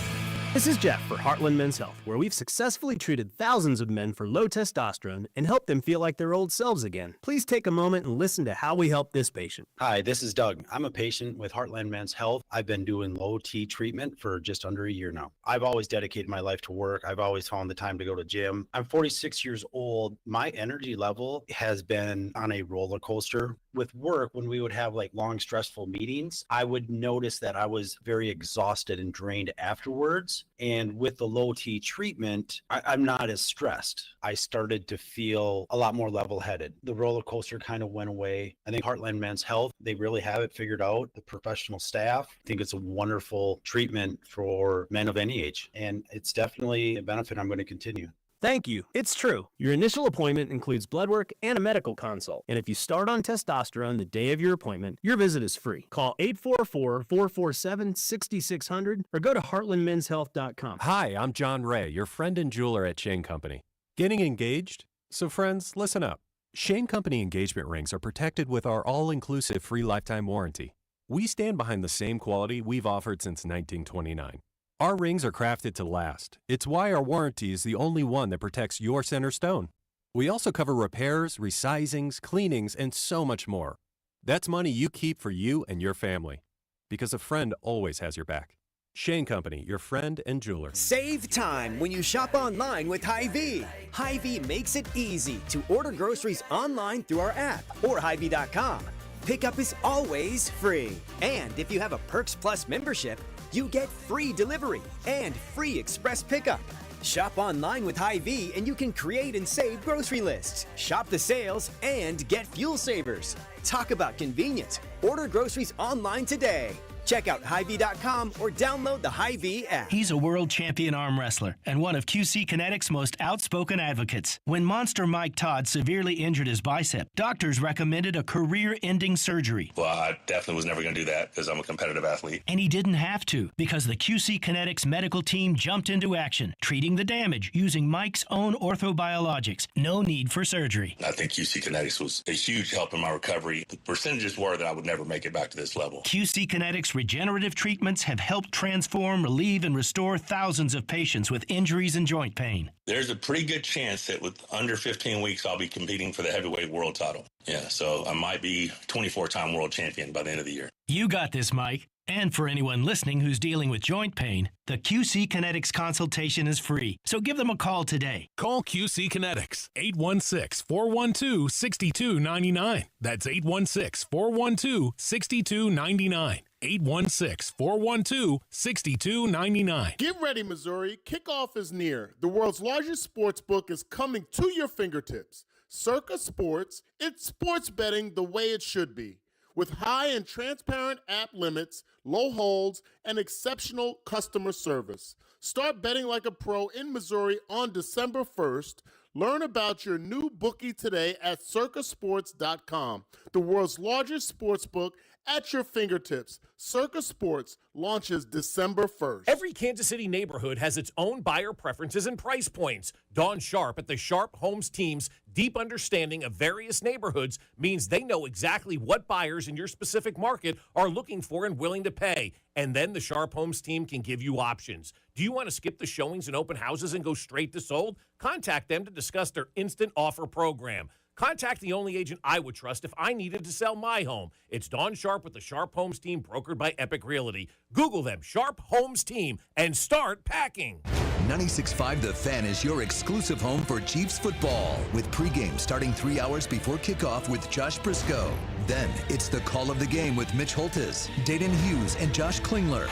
This is Jeff for Heartland Men's Health, where we've successfully treated thousands of men for low testosterone and helped them feel like their old selves again. Please take a moment and listen to how we help this patient. Hi, this is Doug. I'm a patient with Heartland Men's Health. I've been doing low T treatment for just under a year now. I've always dedicated my life to work. I've always found the time to go to gym. I'm 46 years old. My energy level has been on a roller coaster with work, when we would have like long, stressful meetings, I would notice that I was very exhausted and drained afterwards. And with the low T treatment, I'm not as stressed. I started to feel a lot more level-headed. The roller coaster kind of went away. I think Heartland Men's Health, they really have it figured out. The professional staff, I think it's a wonderful treatment for men of any age. And it's definitely a benefit I'm going to continue. Thank you. It's true. Your initial appointment includes blood work and a medical consult. And if you start on testosterone the day of your appointment, your visit is free. Call 844-447-6600 or go to heartlandmenshealth.com. Hi, I'm John Ray, your friend and jeweler at Shane Company. Getting engaged? So friends, listen up. Shane Company engagement rings are protected with our all-inclusive free lifetime warranty. We stand behind the same quality we've offered since 1929. Our rings are crafted to last. It's why our warranty is the only one that protects your center stone. We also cover repairs, resizings, cleanings, and so much more. That's money you keep for you and your family. Because a friend always has your back. Shane Company, your friend and jeweler. Save time when you shop online with Hy-Vee. Hy-Vee makes it easy to order groceries online through our app or Hy-Vee.com. Pickup is always free. And if you have a Perks Plus membership, you get free delivery and free express pickup. Shop online with Hy-Vee and you can create and save grocery lists, shop the sales, and get fuel savers. Talk about convenience. Order groceries online today. Check out Hy-Vee.com or download the Hy-Vee app. He's a world champion arm wrestler and one of QC Kinetics' most outspoken advocates. When Monster Mike Todd severely injured his bicep, doctors recommended a career-ending surgery. Well, I definitely was never going to do that because I'm a competitive athlete. And he didn't have to because the QC Kinetics medical team jumped into action, treating the damage using Mike's own orthobiologics. No need for surgery. I think QC Kinetics was a huge help in my recovery. The percentages were that I would never make it back to this level. QC Kinetics regenerative treatments have helped transform, relieve, and restore thousands of patients with injuries and joint pain. There's a pretty good chance that with under 15 weeks, I'll be competing for the heavyweight world title. Yeah, so I might be 24-time world champion by the end of the year. You got this, Mike. And for anyone listening who's dealing with joint pain, the QC Kinetics consultation is free. So give them a call today. Call QC Kinetics, 816-412-6299. That's 816-412-6299. 816-412-6299. Get ready, Missouri. Kickoff is near. The world's largest sports book is coming to your fingertips. Circa Sports, it's sports betting the way it should be. With high and transparent app limits, low holds, and exceptional customer service. Start betting like a pro in Missouri on December 1st. Learn about your new bookie today at circasports.com. The world's largest sports book at your fingertips. Circa Sports launches December 1st. Every Kansas City neighborhood has its own buyer preferences and price points. Dawn Sharp at the Sharp Homes team's deep understanding of various neighborhoods means they know exactly what buyers in your specific market are looking for and willing to pay. And then the Sharp Homes team can give you options. Do you want to skip the showings and open houses and go straight to sold? Contact them to discuss their instant offer program. Contact the only agent I would trust if I needed to sell my home. It's Dawn Sharp with the Sharp Homes team, brokered by Epic Realty. Google them, Sharp Homes team, and start packing. 96.5 The Fan is your exclusive home for Chiefs football, with pregame starting 3 hours before kickoff with Josh Briscoe. Then it's the call of the game with Mitch Holtis, Dayton Hughes, and Josh Klingler.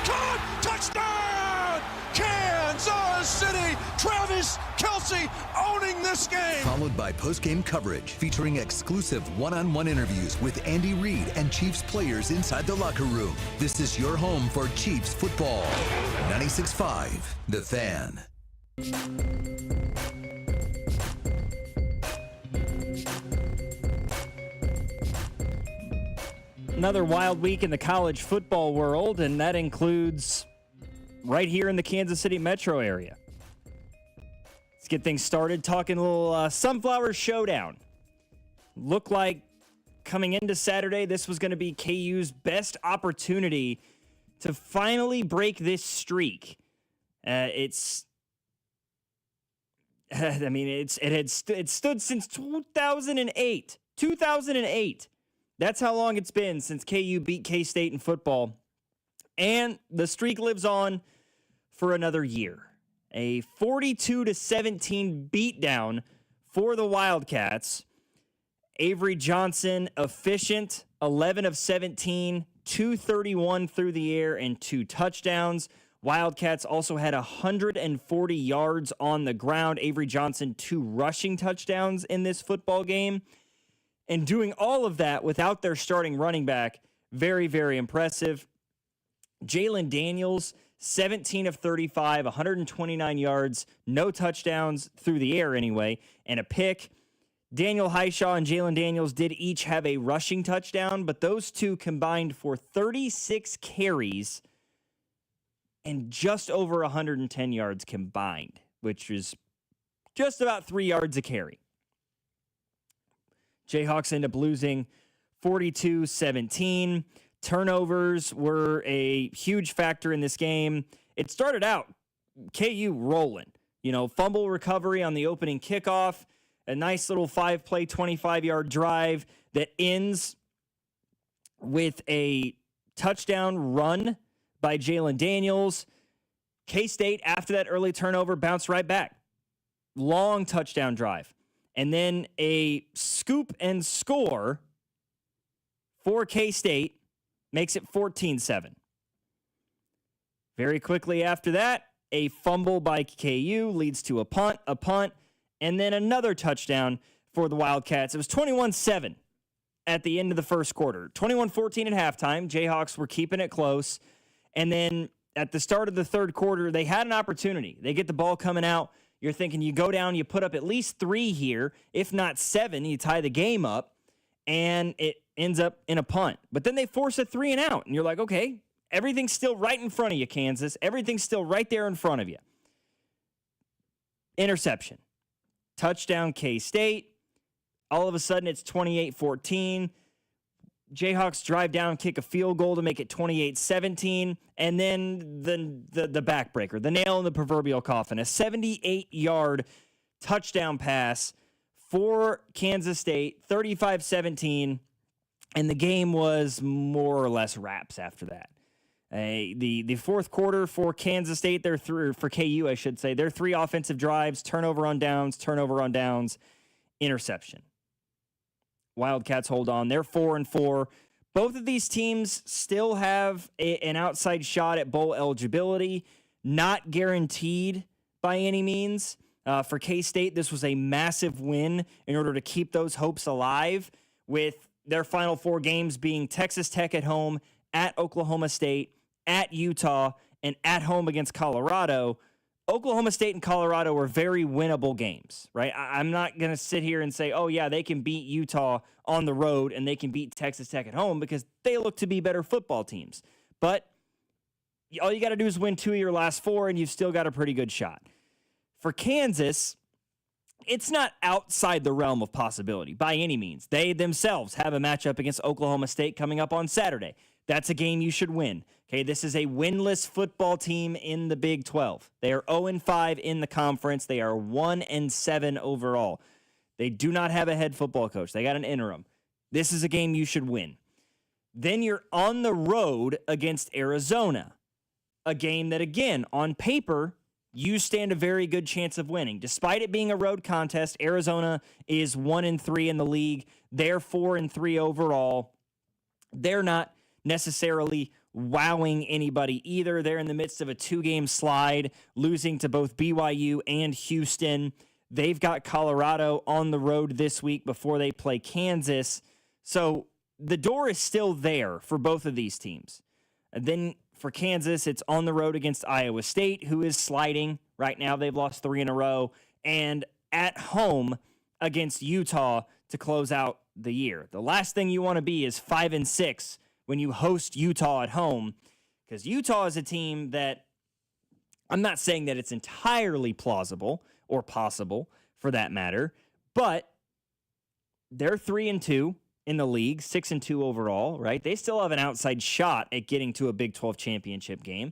Touchdown! Kansas City! Travis Kelce owning this game! Followed by postgame coverage featuring exclusive one-on-one interviews with Andy Reid and Chiefs players inside the locker room. This is your home for Chiefs football. 96.5 The Fan. Another wild week in the college football world, and that includes right here in the Kansas City metro area. Let's get things started talking a little Sunflower Showdown. Looked like coming into Saturday, this was going to be KU's best opportunity to finally break this streak. It stood since 2008. 2008. That's how long it's been since KU beat K-State in football. And the streak lives on for another year. A 42-17 beatdown for the Wildcats. Avery Johnson, efficient, 11 of 17, 231 through the air, and 2 touchdowns. Wildcats also had 140 yards on the ground. Avery Johnson, 2 rushing touchdowns in this football game. And doing all of that without their starting running back, very, very impressive. Jalen Daniels, 17 of 35, 129 yards, no touchdowns through the air anyway, and a pick. Daniel Highshaw and Jalen Daniels did each have a rushing touchdown, but those two combined for 36 carries and just over 110 yards combined, which is just about 3 yards a carry. Jayhawks end up losing 42-17. Turnovers were a huge factor in this game. It started out KU rolling. Fumble recovery on the opening kickoff, a nice little 5-play, 25-yard drive that ends with a touchdown run by Jalen Daniels. K-State, after that early turnover, bounced right back. Long touchdown drive. And then a scoop and score for K-State makes it 14-7. Very quickly after that, a fumble by KU leads to a punt, and then another touchdown for the Wildcats. It was 21-7 at the end of the first quarter. 21-14 at halftime. Jayhawks were keeping it close. And then at the start of the third quarter, they had an opportunity. They get the ball coming out. You're thinking you go down, you put up at least 3 here, if not 7, you tie the game up, and it ends up in a punt. But then they force a 3 and out, and you're like, okay, everything's still right in front of you, Kansas. Everything's still right there in front of you. Interception. Touchdown, K-State. All of a sudden, it's 28-14. Jayhawks drive down, kick a field goal to make it 28-17, and then the backbreaker, the nail in the proverbial coffin, a 78-yard touchdown pass for Kansas State, 35-17, and the game was more or less wraps after that. The fourth quarter for Kansas State, for KU, I should say, their 3 offensive drives, turnover on downs, interception. Wildcats hold on. They're 4-4. Both of these teams still have an outside shot at bowl eligibility, not guaranteed by any means. For K-State, this was a massive win in order to keep those hopes alive, with their final 4 games being Texas Tech at home, at Oklahoma State, at Utah, and at home against Colorado. Oklahoma State and Colorado were very winnable games, right? I'm not going to sit here and say, oh, yeah, they can beat Utah on the road and they can beat Texas Tech at home, because they look to be better football teams. But all you got to do is win 2 of your last 4, and you've still got a pretty good shot. For Kansas, it's not outside the realm of possibility by any means. They themselves have a matchup against Oklahoma State coming up on Saturday. That's a game you should win. Okay, this is a winless football team in the Big 12. They are 0-5 in the conference. They are 1-7 overall. They do not have a head football coach. They got an interim. This is a game you should win. Then you're on the road against Arizona, a game that, again, on paper, you stand a very good chance of winning. Despite it being a road contest, Arizona is 1-3 in the league. They're 4-3 overall. They're not necessarily wowing anybody either. They're in the midst of a 2-game slide, losing to both BYU and Houston. They've got Colorado on the road this week before they play Kansas. So the door is still there for both of these teams. And then for Kansas, it's on the road against Iowa State, who is sliding. Right now, they've lost 3 in a row. And at home against Utah to close out the year. The last thing you want to be is 5-6 when you host Utah at home, because Utah is a team that, I'm not saying that it's entirely plausible or possible for that matter, but they're 3-2 in the league, 6-2 overall, right? They still have an outside shot at getting to a Big 12 championship game.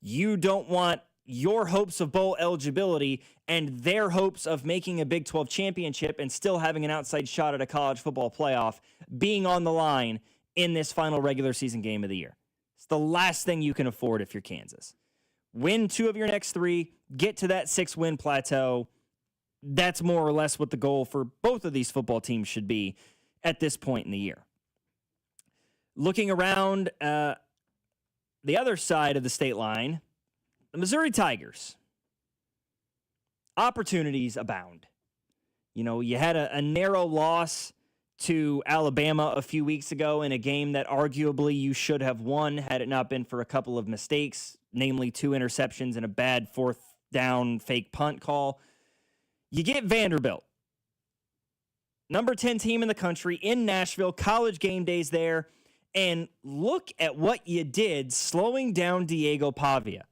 You don't want your hopes of bowl eligibility and their hopes of making a Big 12 championship and still having an outside shot at a college football playoff being on the line in this final regular season game of the year. It's the last thing you can afford if you're Kansas. Win 2 of your next 3, get to that 6-win plateau, that's more or less what the goal for both of these football teams should be at this point in the year. Looking around the other side of the state line, the Missouri Tigers. Opportunities abound. You know, you had a narrow loss to Alabama a few weeks ago in a game that arguably you should have won had it not been for a couple of mistakes, namely 2 interceptions and a bad 4th down fake punt call. You get Vanderbilt, number 10 team in the country in Nashville, college game days there, and look at what you did slowing down Diego Pavia.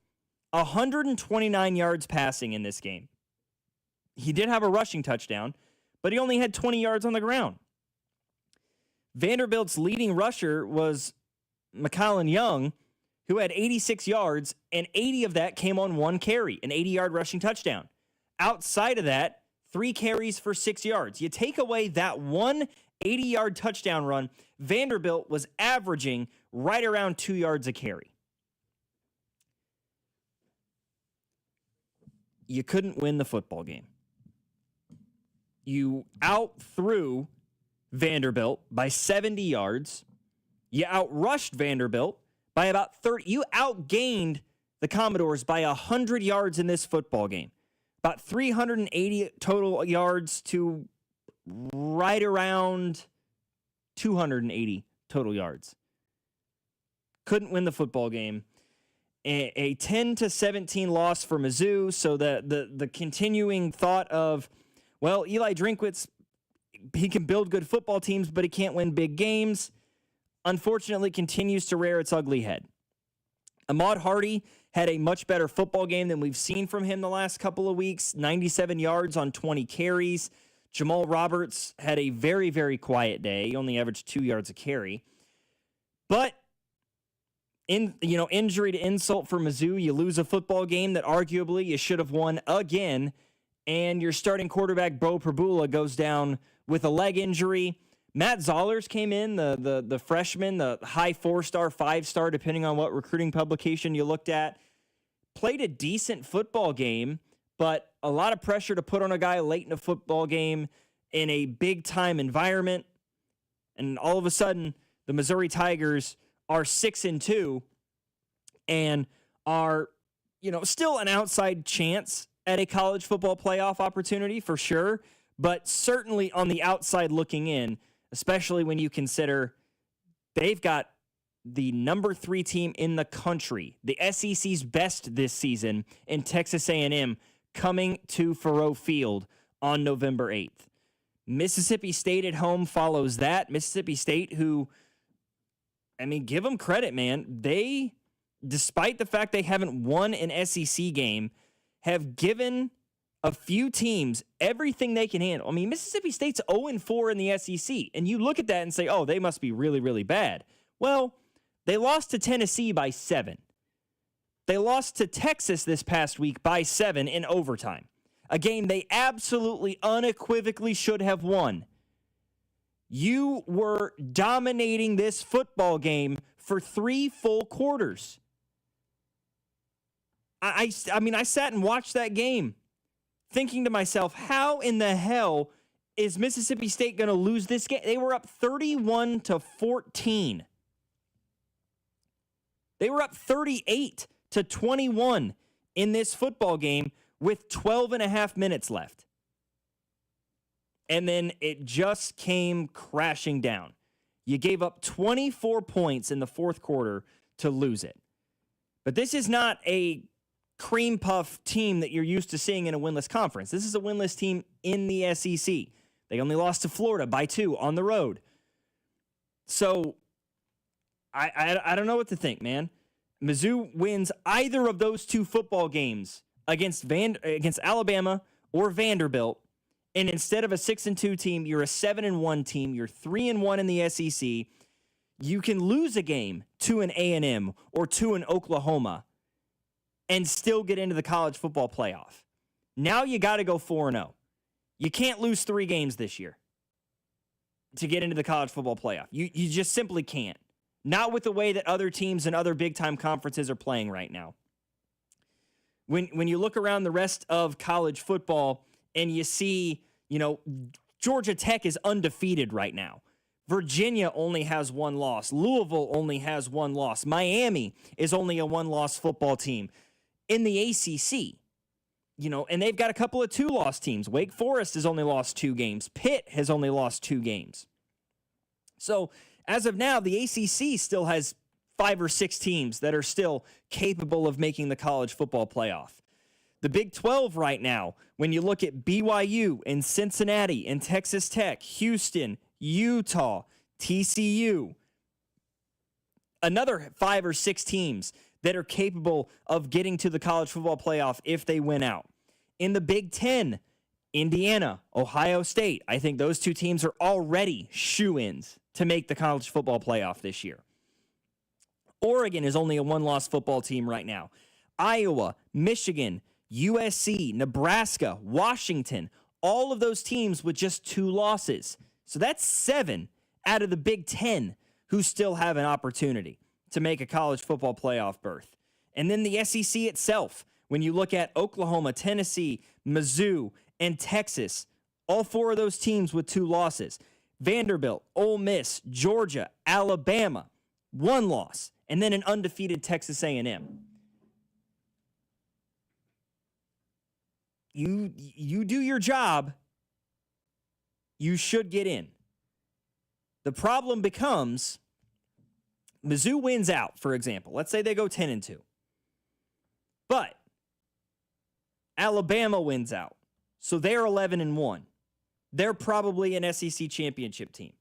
129 yards passing in this game. He did have a rushing touchdown, but he only had 20 yards on the ground. Vanderbilt's leading rusher was McCollum Young, who had 86 yards, and 80 of that came on 1 carry, an 80-yard rushing touchdown. Outside of that, 3 carries for 6 yards. You take away that 1 80-yard touchdown run, Vanderbilt was averaging right around 2 yards a carry. You couldn't win the football game. You outthrew Vanderbilt by 70 yards. You outrushed Vanderbilt by about 30. You outgained the Commodores by 100 yards in this football game. About 380 total yards to right around 280 total yards. Couldn't win the football game. A 10-17 loss for Mizzou. So the continuing thought of, well, Eli Drinkwitz, he can build good football teams, but he can't win big games, unfortunately continues to rear its ugly head. Ahmad Hardy had a much better football game than we've seen from him the last couple of weeks, 97 yards on 20 carries. Jamal Roberts had a very, very quiet day. He only averaged 2 yards a carry. But injury to insult for Mizzou, you lose a football game that arguably you should have won again, and your starting quarterback, Bo Prabula, goes down with a leg injury. Matt Zollers came in, the freshman, the high 4-star, 5-star, depending on what recruiting publication you looked at. Played a decent football game, but a lot of pressure to put on a guy late in a football game in a big-time environment. And all of a sudden, the Missouri Tigers are 6-2 and are, still an outside chance at a college football playoff opportunity for sure, but certainly on the outside looking in, especially when you consider they've got the number 3 team in the country, the SEC's best this season, in Texas A&M, coming to Faurot Field on November 8th. Mississippi State at home follows that. Mississippi State, who, give them credit, man. They, despite the fact they haven't won an SEC game, have given a few teams everything they can handle. Mississippi State's 0-4 in the SEC, and you look at that and say, oh, they must be really, really bad. Well, they lost to Tennessee by 7. They lost to Texas this past week by 7 in overtime, a game they absolutely unequivocally should have won. You were dominating this football game for 3 full quarters. I sat and watched that game thinking to myself, how in the hell is Mississippi State going to lose this game? They were up 31-14. They were up 38-21 in this football game with 12 and a half minutes left. And then it just came crashing down. You gave up 24 points in the fourth quarter to lose it. But this is not a cream puff team that you're used to seeing in a winless conference. This is a winless team in the SEC. They only lost to Florida by 2 on the road. So I don't know what to think, man. Mizzou wins either of those 2 football games against Alabama or Vanderbilt, and instead of a 6-2 team, you're a 7-1 team. You're 3-1 in the SEC. You can lose a game to an A&M or to an Oklahoma and still get into the college football playoff. Now you got to go 4-0. You can't lose 3 games this year to get into the college football playoff. You just simply can't. Not with the way that other teams and other big-time conferences are playing right now. When you look around the rest of college football and you see, Georgia Tech is undefeated right now. Virginia only has one loss. Louisville only has one loss. Miami is only a one-loss football team. In the ACC, and they've got a couple of two-loss teams. Wake Forest has only lost 2 games. Pitt has only lost 2 games. So as of now, the ACC still has 5 or 6 teams that are still capable of making the college football playoff. The Big 12 right now, when you look at BYU and Cincinnati and Texas Tech, Houston, Utah, TCU, another 5 or 6 teams that are capable of getting to the college football playoff if they win out. In the Big 10, Indiana, Ohio State, I think those 2 teams are already shoo-ins to make the college football playoff this year. Oregon is only a one-loss football team right now. Iowa, Michigan, USC, Nebraska, Washington, all of those teams with just 2 losses. So that's 7 out of the Big 10 who still have an opportunity to make a college football playoff berth. And then the SEC itself, when you look at Oklahoma, Tennessee, Mizzou, and Texas, all 4 of those teams with 2 losses. Vanderbilt, Ole Miss, Georgia, Alabama, 1 loss, and then an undefeated Texas A&M. You do your job, you should get in. The problem becomes Mizzou wins out, for example. Let's say they go 10-2. But Alabama wins out. So they're 11-1. They're probably an SEC championship team.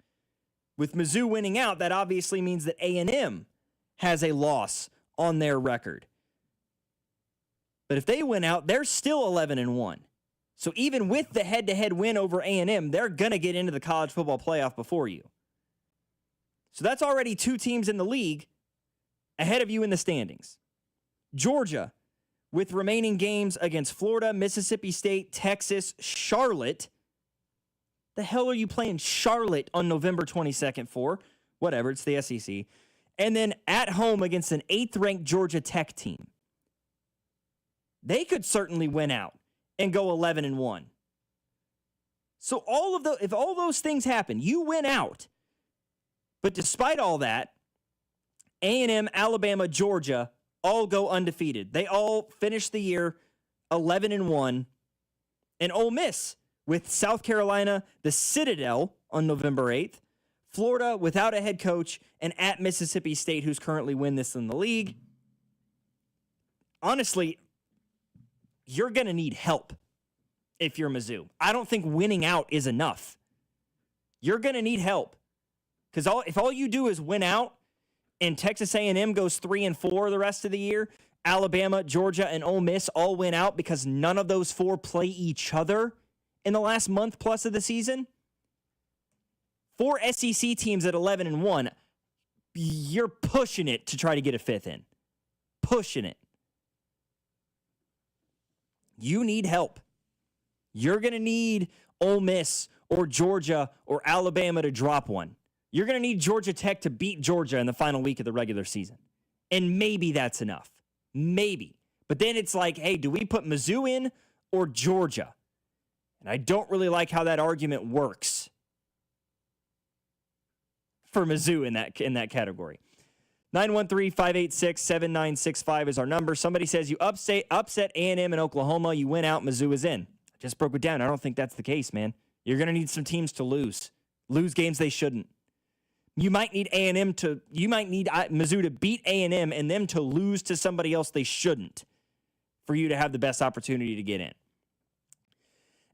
With Mizzou winning out, that obviously means that A&M has a loss on their record. But if they win out, they're still 11-1. So even with the head-to-head win over A&M, they're going to get into the college football playoff before you. So that's already 2 teams in the league ahead of you in the standings. Georgia, with remaining games against Florida, Mississippi State, Texas, Charlotte. The hell are you playing Charlotte on November 22nd for? Whatever, it's the SEC. And then at home against an 8th-ranked Georgia Tech team. They could certainly win out and go 11-1. So if all those things happen, you win out. But despite all that, A&M, Alabama, Georgia all go undefeated. They all finish the year 11-1. And Ole Miss with South Carolina, the Citadel on November 8th, Florida without a head coach, and at Mississippi State, who's currently winless in the league. Honestly, you're going to need help if you're Mizzou. I don't think winning out is enough. You're going to need help. Because if all you do is win out and Texas A&M goes 3-4 the rest of the year, Alabama, Georgia, and Ole Miss all win out because none of those 4 play each other in the last month plus of the season, 4 SEC teams at 11-1, you're pushing it to try to get a 5th in. Pushing it. You need help. You're going to need Ole Miss or Georgia or Alabama to drop one. You're going to need Georgia Tech to beat Georgia in the final week of the regular season. And maybe that's enough. Maybe. But then it's like, hey, do we put Mizzou in or Georgia? And I don't really like how that argument works for Mizzou in that category. 913-586-7965 is our number. Somebody says you upset A&M in Oklahoma, you win out, Mizzou is in. I just broke it down. I don't think that's the case, man. You're going to need some teams to lose games they shouldn't. You might need Mizzou to beat A&M and them to lose to somebody else they shouldn't for you to have the best opportunity to get in.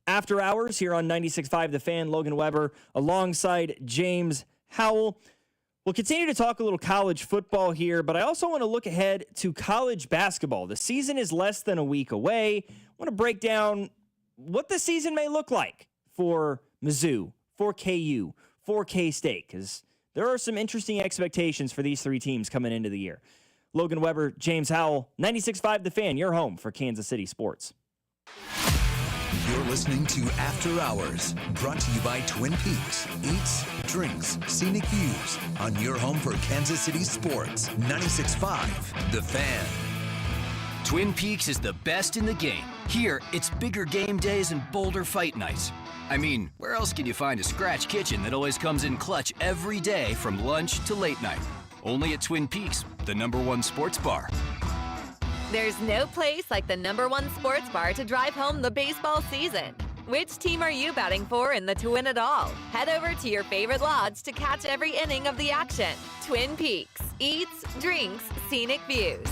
After Hours here on 96.5 The Fan, Logan Weber alongside James Howell. We'll continue to talk a little college football here, but I also want to look ahead to college basketball. The season is less than a week away. I want to break down what the season may look like for Mizzou, for KU, for K-State, because there are some interesting expectations for these 3 teams coming into the year. Logan Weber, James Howell, 96.5 The Fan, your home for Kansas City sports. You're listening to After Hours, brought to you by Twin Peaks. Eats, drinks, scenic views on your home for Kansas City sports. 96.5 The Fan. Twin Peaks is the best in the game. Here, it's bigger game days and bolder fight nights. I mean, where else can you find a scratch kitchen that always comes in clutch every day from lunch to late night? Only at Twin Peaks, the #1 sports bar. There's no place like the #1 sports bar to drive home the baseball season. Which team are you batting for in the to win it all? Head over to your favorite lodge to catch every inning of the action. Twin Peaks. Eats, drinks, scenic views.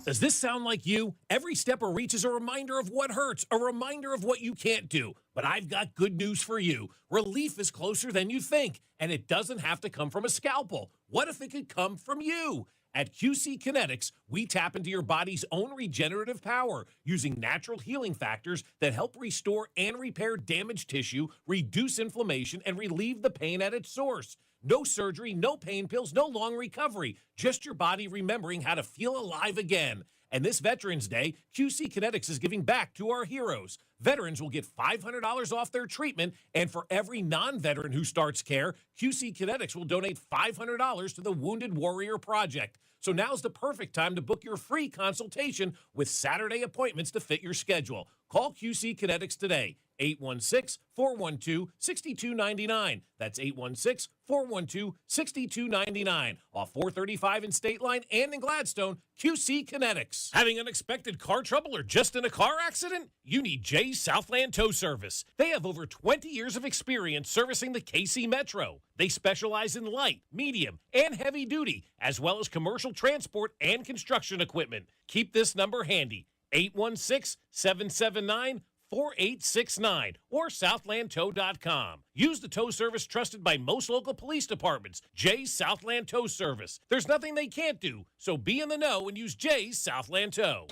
Does this sound like you? Every step or reach is a reminder of what hurts, a reminder of what you can't do. But I've got good news for you. Relief is closer than you think, and it doesn't have to come from a scalpel. What if it could come from you? At QC Kinetics, we tap into your body's own regenerative power using natural healing factors that help restore and repair damaged tissue, reduce inflammation, and relieve the pain at its source. No surgery, no pain pills, no long recovery. Just your body remembering how to feel alive again. And this Veterans Day, QC Kinetics is giving back to our heroes. Veterans will get $500 off their treatment, and for every non-veteran who starts care, QC Kinetics will donate $500 to the Wounded Warrior Project. So now's the perfect time to book your free consultation with Saturday appointments to fit your schedule. Call QC Kinetics today, 816-412-6299. That's 816-412-6299. Off 435 in State Line and in Gladstone, QC Kinetics. Having unexpected car trouble or just in a car accident? You need Jay's Southland Tow Service. They have over 20 years of experience servicing the KC Metro. They specialize in light, medium, and heavy duty, as well as commercial transport and construction equipment. Keep this number handy, 816-779-4869 or southlandtow.com. Use the tow service trusted by most local police departments, Jay's Southland Tow Service. There's nothing they can't do, so be in the know and use Jay's Southland Tow.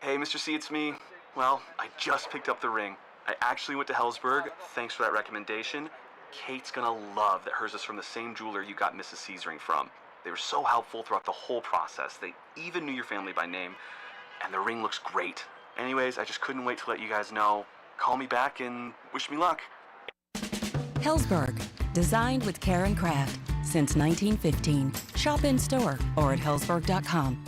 Hey, Mr. C, it's me. Well, I just picked up the ring. I actually went to Hellsberg. Thanks for that recommendation. Kate's gonna love that hers is from the same jeweler you got Mrs. C's ring from. They were so helpful throughout the whole process. They even knew your family by name, and the ring looks great. Anyways, I just couldn't wait to let you guys know. Call me back and wish me luck. Hellsberg, designed with care and craft since 1915. Shop in store or at hellsberg.com.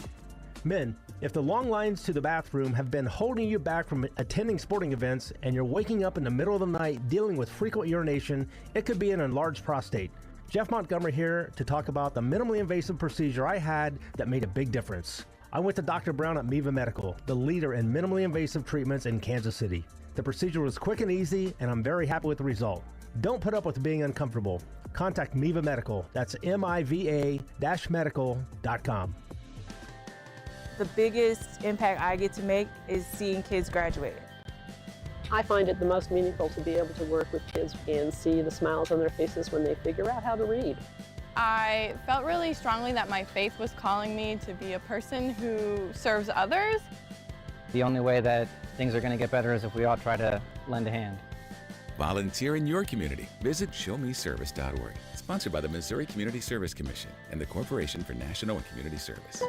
Men, if the long lines to the bathroom have been holding you back from attending sporting events and you're waking up in the middle of the night dealing with frequent urination, it could be an enlarged prostate. Jeff Montgomery here to talk about the minimally invasive procedure I had that made a big difference. I went to Dr. Brown at Miva Medical, the leader in minimally invasive treatments in Kansas City. The procedure was quick and easy, and I'm very happy with the result. Don't put up with being uncomfortable. Contact Miva Medical. That's MIVA-medical.com. The biggest impact I get to make is seeing kids graduate. I find it the most meaningful to be able to work with kids and see the smiles on their faces when they figure out how to read. I felt really strongly that my faith was calling me to be a person who serves others. The only way that things are going to get better is if we all try to lend a hand. Volunteer in your community. Visit showmeservice.org. Sponsored by the Missouri Community Service Commission and the Corporation for National and Community Service.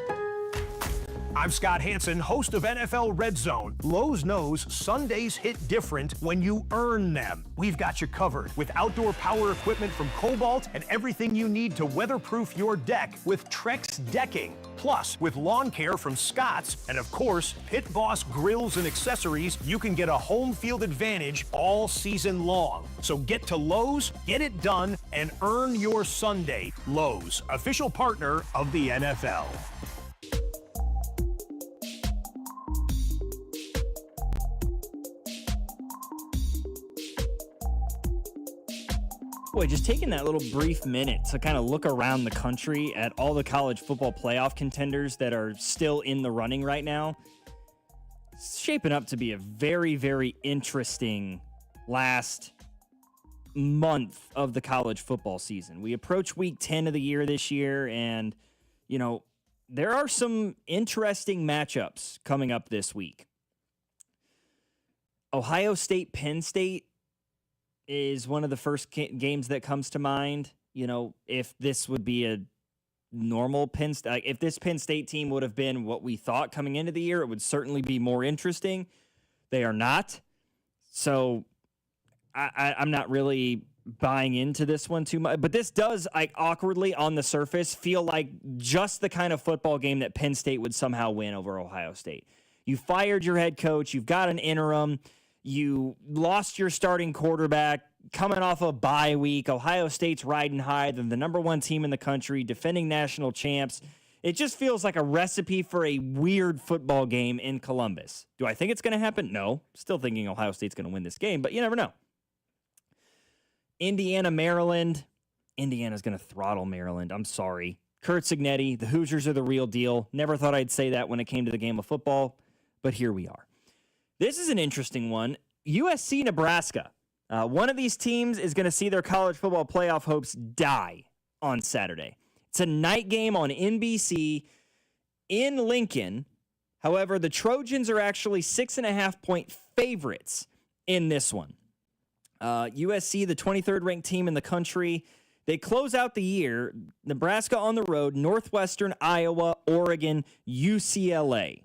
I'm Scott Hansen, host of NFL Red Zone. Lowe's knows Sundays hit different when you earn them. We've got you covered with outdoor power equipment from Cobalt and everything you need to weatherproof your deck with Trex decking. Plus, with lawn care from Scott's and, of course, Pit Boss grills and accessories, you can get a home field advantage all season long. So get to Lowe's, get it done, and earn your Sunday. Lowe's, official partner of the NFL. Boy, just taking that little brief minute to kind of look around the country at all the college football playoff contenders that are still in the running right now. It's shaping up to be a very, very interesting last month of the college football season. We approach week 10 of the year this year, and, you know, there are some interesting matchups coming up this week. Ohio State, Penn State is one of the first games that comes to mind. You know, if this would be a normal Penn State, if this Penn State team would have been what we thought coming into the year, it would certainly be more interesting. They are not. So I'm not really buying into this one too much, but this does, like, awkwardly on the surface feel like just the kind of football game that Penn State would somehow win over Ohio State. You fired your head coach. You've got an interim. You lost your starting quarterback coming off a bye week. Ohio State's riding high. They're the number one team in the country, defending national champs. It just feels like a recipe for a weird football game in Columbus. Do I think it's going to happen? No. Still thinking Ohio State's going to win this game, but you never know. Indiana, Maryland. Indiana's going to throttle Maryland. I'm sorry. Kurt Signetti, the Hoosiers are the real deal. Never thought I'd say that when it came to the game of football, but here we are. This is an interesting one. USC, Nebraska. One of these teams is going to see their college football playoff hopes die on Saturday. It's a night game on NBC in Lincoln. However, the Trojans are actually 6.5-point favorites in this one. USC, the 23rd ranked team in the country. They close out the year. Nebraska on the road, Northwestern, Iowa, Oregon, UCLA.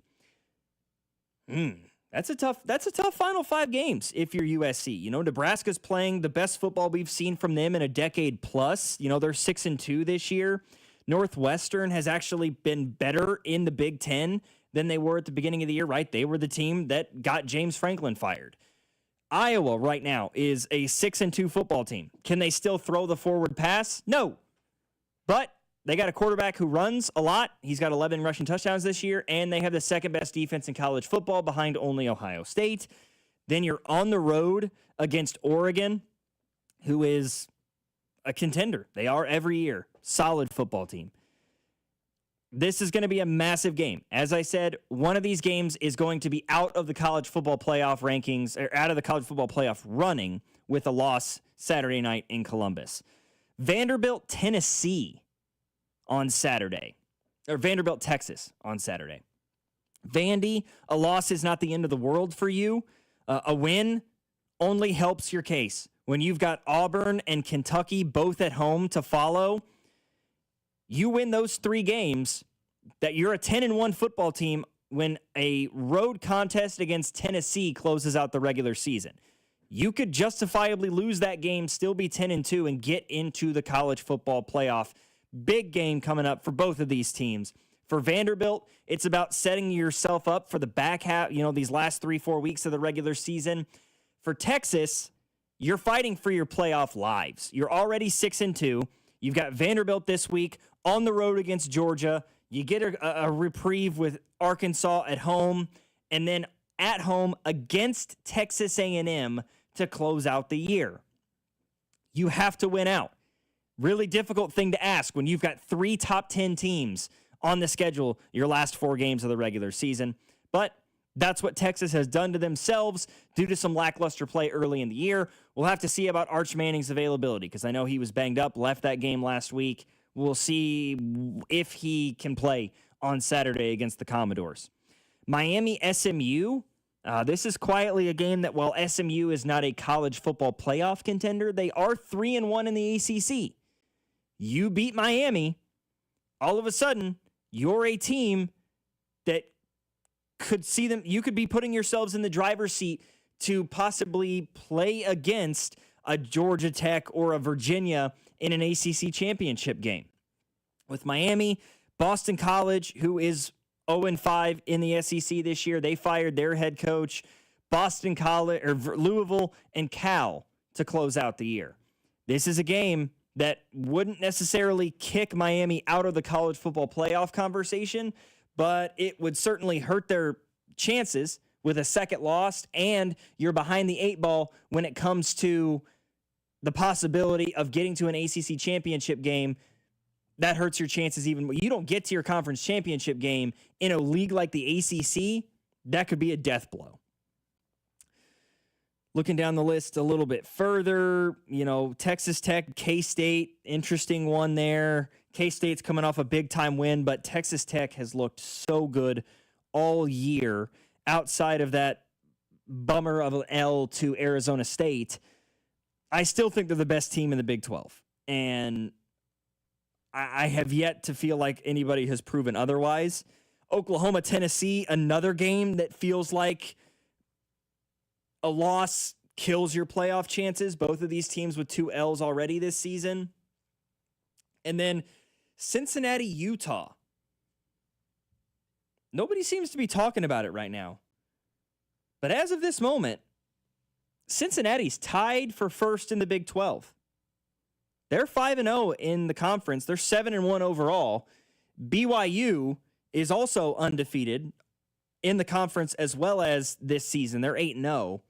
That's a tough final 5 games if you're USC. You know, Nebraska's playing the best football we've seen from them in a decade plus. You know, they're 6-2 this year. Northwestern has actually been better in the Big Ten than they were at the beginning of the year, right? They were the team that got James Franklin fired. Iowa right now is a 6-2 football team. Can they still throw the forward pass? No. But they got a quarterback who runs a lot. He's got 11 rushing touchdowns this year, and they have the second best defense in college football behind only Ohio State. Then you're on the road against Oregon, who is a contender. They are every year. Solid football team. This is going to be a massive game. As I said, one of these games is going to be out of the college football playoff rankings, or out of the college football playoff running with a loss Saturday night in Columbus. Vanderbilt, Tennessee on Saturday. Or Vanderbilt, Texas on Saturday. Vandy, a loss is not the end of the world for you. A win only helps your case. When you've got Auburn and Kentucky both at home to follow, you win those 3 games, that you're a 10-1 football team when a road contest against Tennessee closes out the regular season. You could justifiably lose that game, still be 10-2, and get into the college football playoff. Big game coming up for both of these teams. For Vanderbilt, it's about setting yourself up for the back half, these last 3-4 weeks of the regular season. For Texas, you're fighting for your playoff lives. You're already 6-2. You've got Vanderbilt this week on the road against Georgia. You get a reprieve with Arkansas at home, and then at home against Texas A&M to close out the year. You have to win out. Really difficult thing to ask when you've got 3 top 10 teams on the schedule your last 4 games of the regular season. But that's what Texas has done to themselves due to some lackluster play early in the year. We'll have to see about Arch Manning's availability because I know he was banged up, left that game last week. We'll see if he can play on Saturday against the Commodores. Miami, SMU. This is quietly a game that while SMU is not a college football playoff contender, they are 3-1 in the ACC. You beat Miami, all of a sudden, you're a team that could see them. You could be putting yourselves in the driver's seat to possibly play against a Georgia Tech or a Virginia in an ACC championship game. With Miami, Boston College, who is 0-5 in the SEC this year, they fired their head coach. Boston College, or Louisville, and Cal to close out the year. This is a game that wouldn't necessarily kick Miami out of the college football playoff conversation, but it would certainly hurt their chances with a second loss, and you're behind the 8 ball when it comes to the possibility of getting to an ACC championship game. That hurts your chances even. You don't get to your conference championship game in a league like the ACC, that could be a death blow. Looking down the list a little bit further, Texas Tech, K-State, interesting one there. K-State's coming off a big-time win, but Texas Tech has looked so good all year outside of that bummer of an L to Arizona State. I still think they're the best team in the Big 12, and I have yet to feel like anybody has proven otherwise. Oklahoma, Tennessee, another game that feels like a loss kills your playoff chances. Both of these teams with 2 L's already this season. And then Cincinnati, Utah. Nobody seems to be talking about it right now. But as of this moment, Cincinnati's tied for first in the Big 12. They're 5-0 in the conference. They're 7-1 overall. BYU is also undefeated in the conference as well as this season. They're 8-0.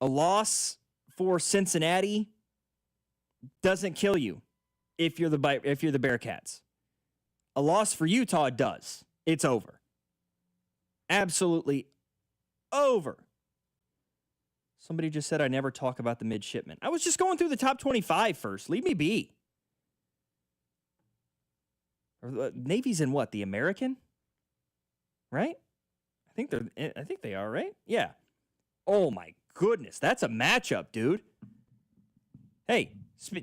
A loss for Cincinnati doesn't kill you if you're the Bearcats. A loss for Utah does. It's over. Absolutely over. Somebody just said I never talk about the midshipmen. I was just going through the top 25 first. Leave me be. Navy's in what? The American? Right? I think they are, right? Yeah. Oh my goodness, that's a matchup, dude. Hey,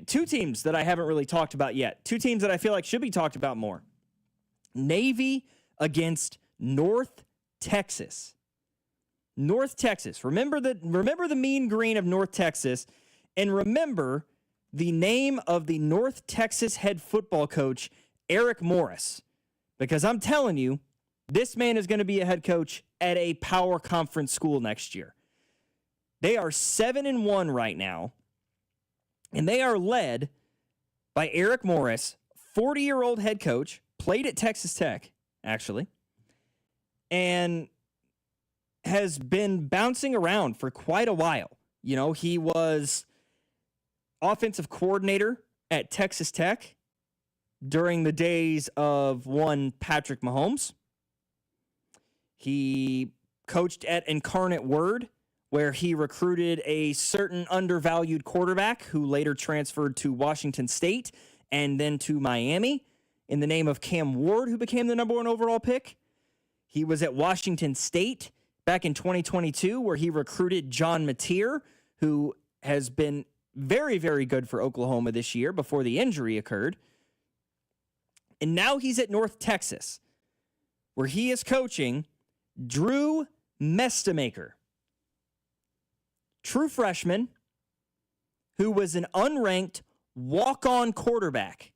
two teams that I haven't really talked about yet. Two teams that I feel like should be talked about more. Navy against North Texas. North Texas. Remember the mean green of North Texas, and remember the name of the North Texas head football coach, Eric Morris, because I'm telling you, this man is going to be a head coach at a power conference school next year. They are 7-1 right now, and they are led by Eric Morris, 40-year-old head coach, played at Texas Tech, actually, and has been bouncing around for quite a while. You know, he was offensive coordinator at Texas Tech during the days of one Patrick Mahomes. He coached at Incarnate Word, where he recruited a certain undervalued quarterback who later transferred to Washington State and then to Miami in the name of Cam Ward, who became the #1 overall pick. He was at Washington State back in 2022, where he recruited John Mateer, who has been very, very good for Oklahoma this year before the injury occurred. And now he's at North Texas, where he is coaching Drew Mestemaker, true freshman, who was an unranked walk-on quarterback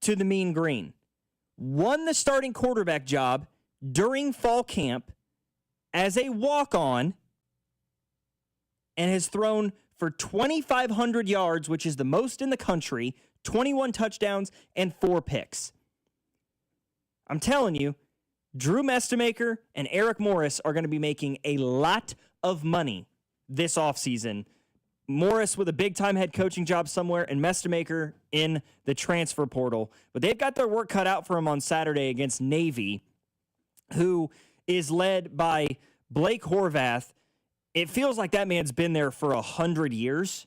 to the Mean Green, won the starting quarterback job during fall camp as a walk-on, and has thrown for 2,500 yards, which is the most in the country, 21 touchdowns, and 4 picks. I'm telling you, Drew Mestemaker and Eric Morris are going to be making a lot of money this offseason. Morris with a big-time head coaching job somewhere, and Mestemaker in the transfer portal. But they've got their work cut out for him on Saturday against Navy, who is led by Blake Horvath. It feels like that man's been there for 100 years.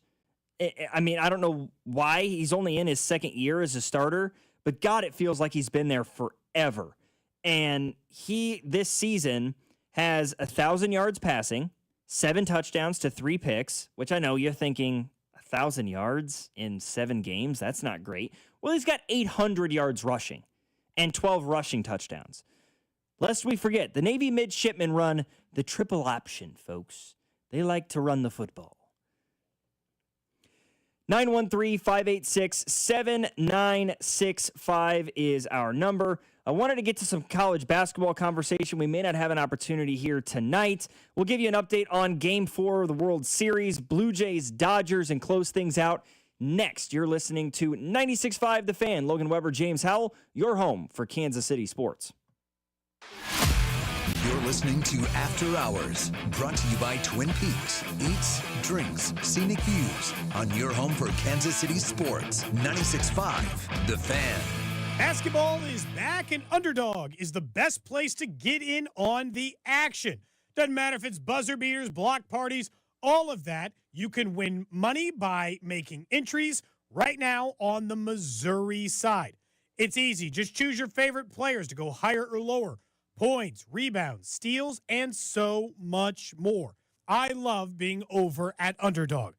I mean, I don't know why. He's only in his second year as a starter, but God, it feels like he's been there forever. And he, this season, has 1,000 yards passing, 7 touchdowns to 3 picks, which I know you're thinking, 1,000 yards in 7 games? That's not great. Well, he's got 800 yards rushing and 12 rushing touchdowns. Lest we forget, the Navy midshipmen run the triple option, folks. They like to run the football. 913-586-7965 is our number. I wanted to get to some college basketball conversation. We may not have an opportunity here tonight. We'll give you an update on Game 4 of the World Series, Blue Jays, Dodgers, and close things out. Next, you're listening to 96.5 The Fan. Logan Weber, James Howell, your home for Kansas City sports. You're listening to After Hours, brought to you by Twin Peaks. Eats, drinks, scenic views on your home for Kansas City sports. 96.5 The Fan. Basketball is back, and Underdog is the best place to get in on the action. Doesn't matter if it's buzzer beaters, block parties, all of that. You can win money by making entries right now on the Missouri side. It's easy. Just choose your favorite players to go higher or lower. Points, rebounds, steals, and so much more. I love being over at Underdog.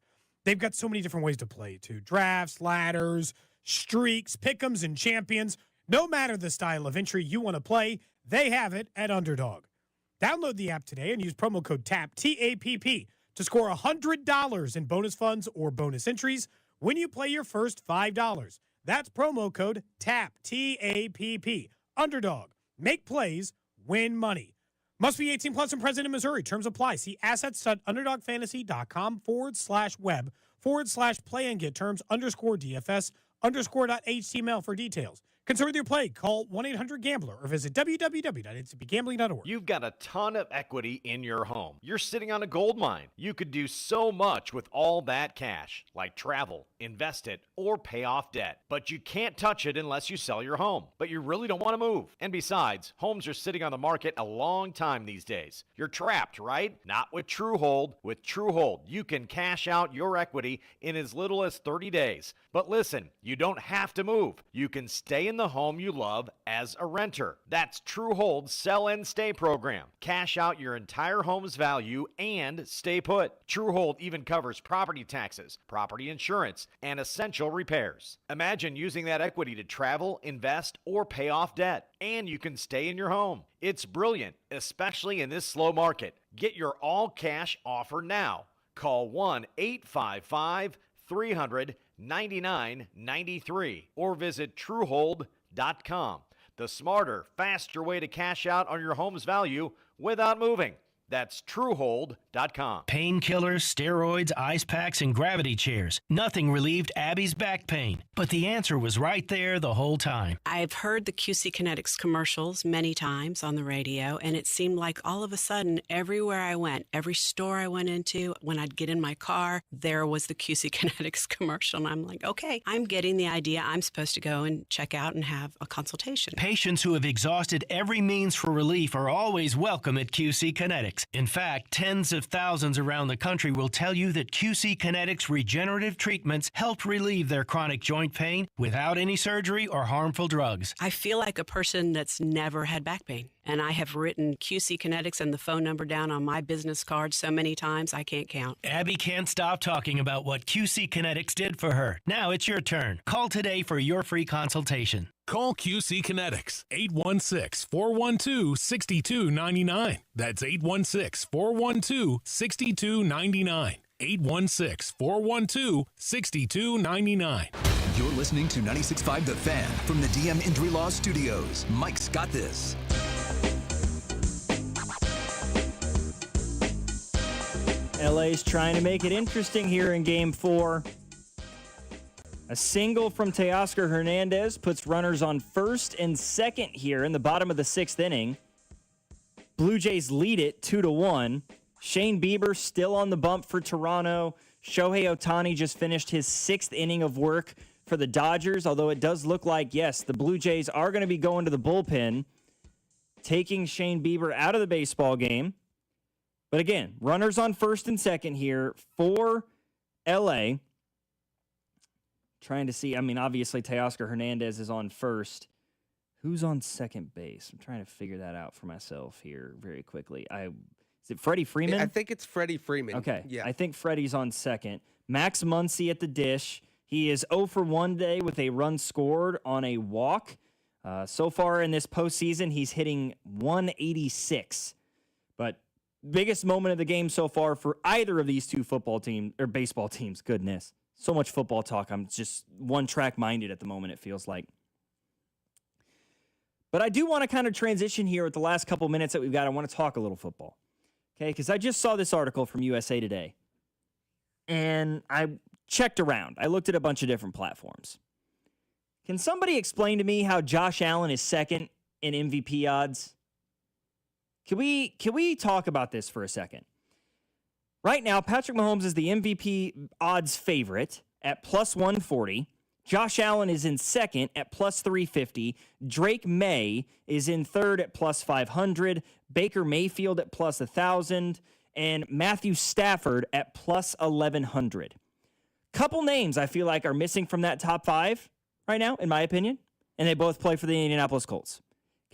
They've got so many different ways to play, too. Drafts, ladders, streaks, pick'ems, and champions. No matter the style of entry you want to play, they have it at Underdog. Download the app today and use promo code TAPP, T-A-P-P, to score $100 in bonus funds or bonus entries when you play your first $5. That's promo code TAPP, T-A-P-P. Underdog. Make plays, win money. Must be 18 plus and present in Missouri. Terms apply. See assets.underdogfantasy.com/web/play and get terms _DFS_.html for details. Concerned with your play? Call 1-800-GAMBLER or visit www.ncbgambling.org. You've got a ton of equity in your home. You're sitting on a gold mine. You could do so much with all that cash, like travel, invest it, or pay off debt. But you can't touch it unless you sell your home. But you really don't want to move. And besides, homes are sitting on the market a long time these days. You're trapped, right? Not with TrueHold. With TrueHold, you can cash out your equity in as little as 30 days. But listen, you don't have to move. You can stay in the home you love as a renter. That's TrueHold's Sell and Stay program. Cash out your entire home's value and stay put. TrueHold even covers property taxes, property insurance, and essential repairs. Imagine using that equity to travel, invest, or pay off debt. And you can stay in your home. It's brilliant, especially in this slow market. Get your all-cash offer now. Call 1-855-300-9993 or visit TrueHold.com. The smarter, faster way to cash out on your home's value without moving. That's TrueHold.com. Painkillers, steroids, ice packs, and gravity chairs. Nothing relieved Abby's back pain. But the answer was right there the whole time. I've heard the QC Kinetics commercials many times on the radio, and it seemed like all of a sudden, everywhere I went, every store I went into, when I'd get in my car, there was the QC Kinetics commercial. And I'm like, okay, I'm getting the idea. I'm supposed to go and check out and have a consultation. Patients who have exhausted every means for relief are always welcome at QC Kinetics. In fact, tens of thousands around the country will tell you that QC Kinetics regenerative treatments helped relieve their chronic joint pain without any surgery or harmful drugs. I feel like a person that's never had back pain. And I have written QC Kinetics and the phone number down on my business card so many times I can't count. Abby can't stop talking about what QC Kinetics did for her. Now it's your turn. Call today for your free consultation. Call QC Kinetics, 816-412-6299. That's 816-412-6299. 816-412-6299. You're listening to 96.5 The Fan from the DM Injury Law Studios. Mike's got this. LA's trying to make it interesting here in Game 4. A single from Teoscar Hernandez puts runners on first and second here in the bottom of the sixth inning. Blue Jays lead it 2-1. Shane Bieber still on the bump for Toronto. Shohei Ohtani just finished his sixth inning of work for the Dodgers, although it does look like, yes, the Blue Jays are going to be going to the bullpen, taking Shane Bieber out of the baseball game. But again, runners on first and second here for LA. Trying to see, obviously Teoscar Hernandez is on first. Who's on second base? I'm trying to figure that out for myself here very quickly. Is it Freddie Freeman? I think it's Freddie Freeman. Okay. Yeah. I think Freddie's on second. Max Muncy at the dish. He is 0 for 1 day with a run scored on a walk. So far in this postseason, he's hitting 186. But biggest moment of the game so far for either of these two football teams or baseball teams. Goodness. So much football talk. I'm just one-track minded at the moment, it feels like. But I do want to kind of transition here with the last couple minutes that we've got. I want to talk a little football. Okay, because I just saw this article from USA Today. And I checked around. I looked at a bunch of different platforms. Can somebody explain to me how Josh Allen is second in MVP odds? Can we talk about this for a second? Right now, Patrick Mahomes is the MVP odds favorite at plus 140. Josh Allen is in second at plus 350. Drake May is in third at plus 500. Baker Mayfield at plus 1,000. And Matthew Stafford at plus 1,100. Couple names I feel like are missing from that top five right now, in my opinion. And they both play for the Indianapolis Colts.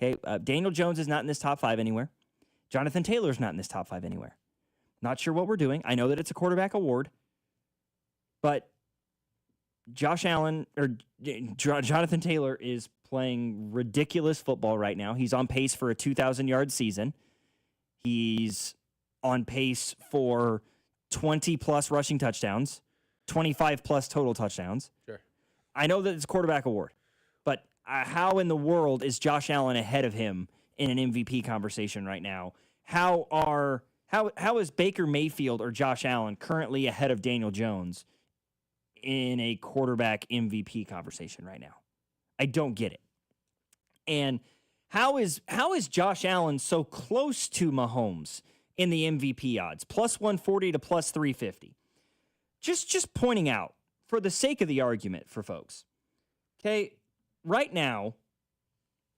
Okay, Daniel Jones is not in this top five anywhere. Jonathan Taylor's not in this top five anywhere. Not sure what we're doing. I know that it's a quarterback award, but Josh Allen or Jonathan Taylor is playing ridiculous football right now. He's on pace for a 2,000-yard season. He's on pace for 20-plus rushing touchdowns, 25-plus total touchdowns. Sure. I know that it's a quarterback award, but how in the world is Josh Allen ahead of him in an MVP conversation right now? How is Baker Mayfield or Josh Allen currently ahead of Daniel Jones in a quarterback MVP conversation right now? I don't get it. And how is Josh Allen so close to Mahomes in the MVP odds, plus 140 to plus 350? Just pointing out, for the sake of the argument for folks, okay, right now,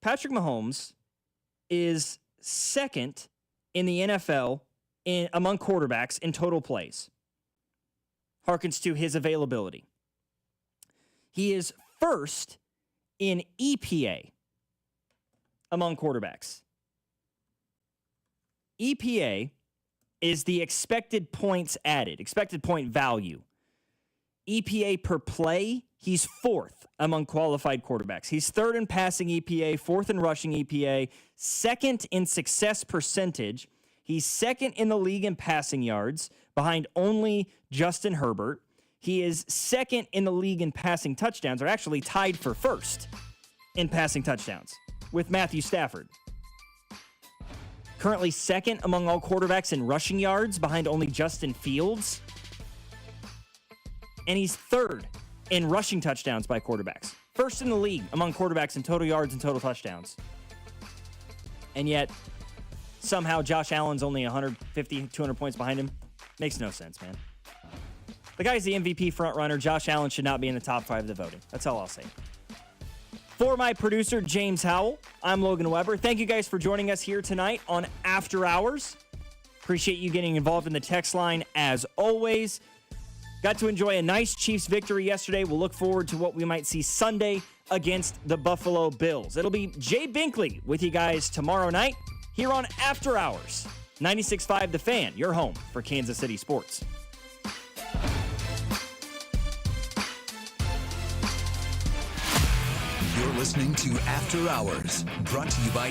Patrick Mahomes is second in the NFL among quarterbacks in total plays. Harkens to his availability. He is first in EPA among quarterbacks. EPA is the expected points added, expected point value. EPA per play, he's fourth among qualified quarterbacks. He's third in passing EPA, fourth in rushing EPA, second in success percentage. He's second in the league in passing yards, behind only Justin Herbert. He is second in the league in passing touchdowns, or actually tied for first in passing touchdowns with Matthew Stafford. Currently second among all quarterbacks in rushing yards, behind only Justin Fields. And he's third in rushing touchdowns by quarterbacks. First in the league among quarterbacks in total yards and total touchdowns. And yet, somehow Josh Allen's only 150, 200 points behind him. Makes no sense, man. The guy's the MVP frontrunner. Josh Allen should not be in the top 5 of the voting. That's all I'll say. For my producer, James Howell, I'm Logan Weber. Thank you guys for joining us here tonight on After Hours. Appreciate you getting involved in the text line as always. Got to enjoy a nice Chiefs victory yesterday. We'll look forward to what we might see Sunday against the Buffalo Bills. It'll be Jay Binkley with you guys tomorrow night here on After Hours. 96.5 The Fan, your home for Kansas City sports. You're listening to After Hours, brought to you by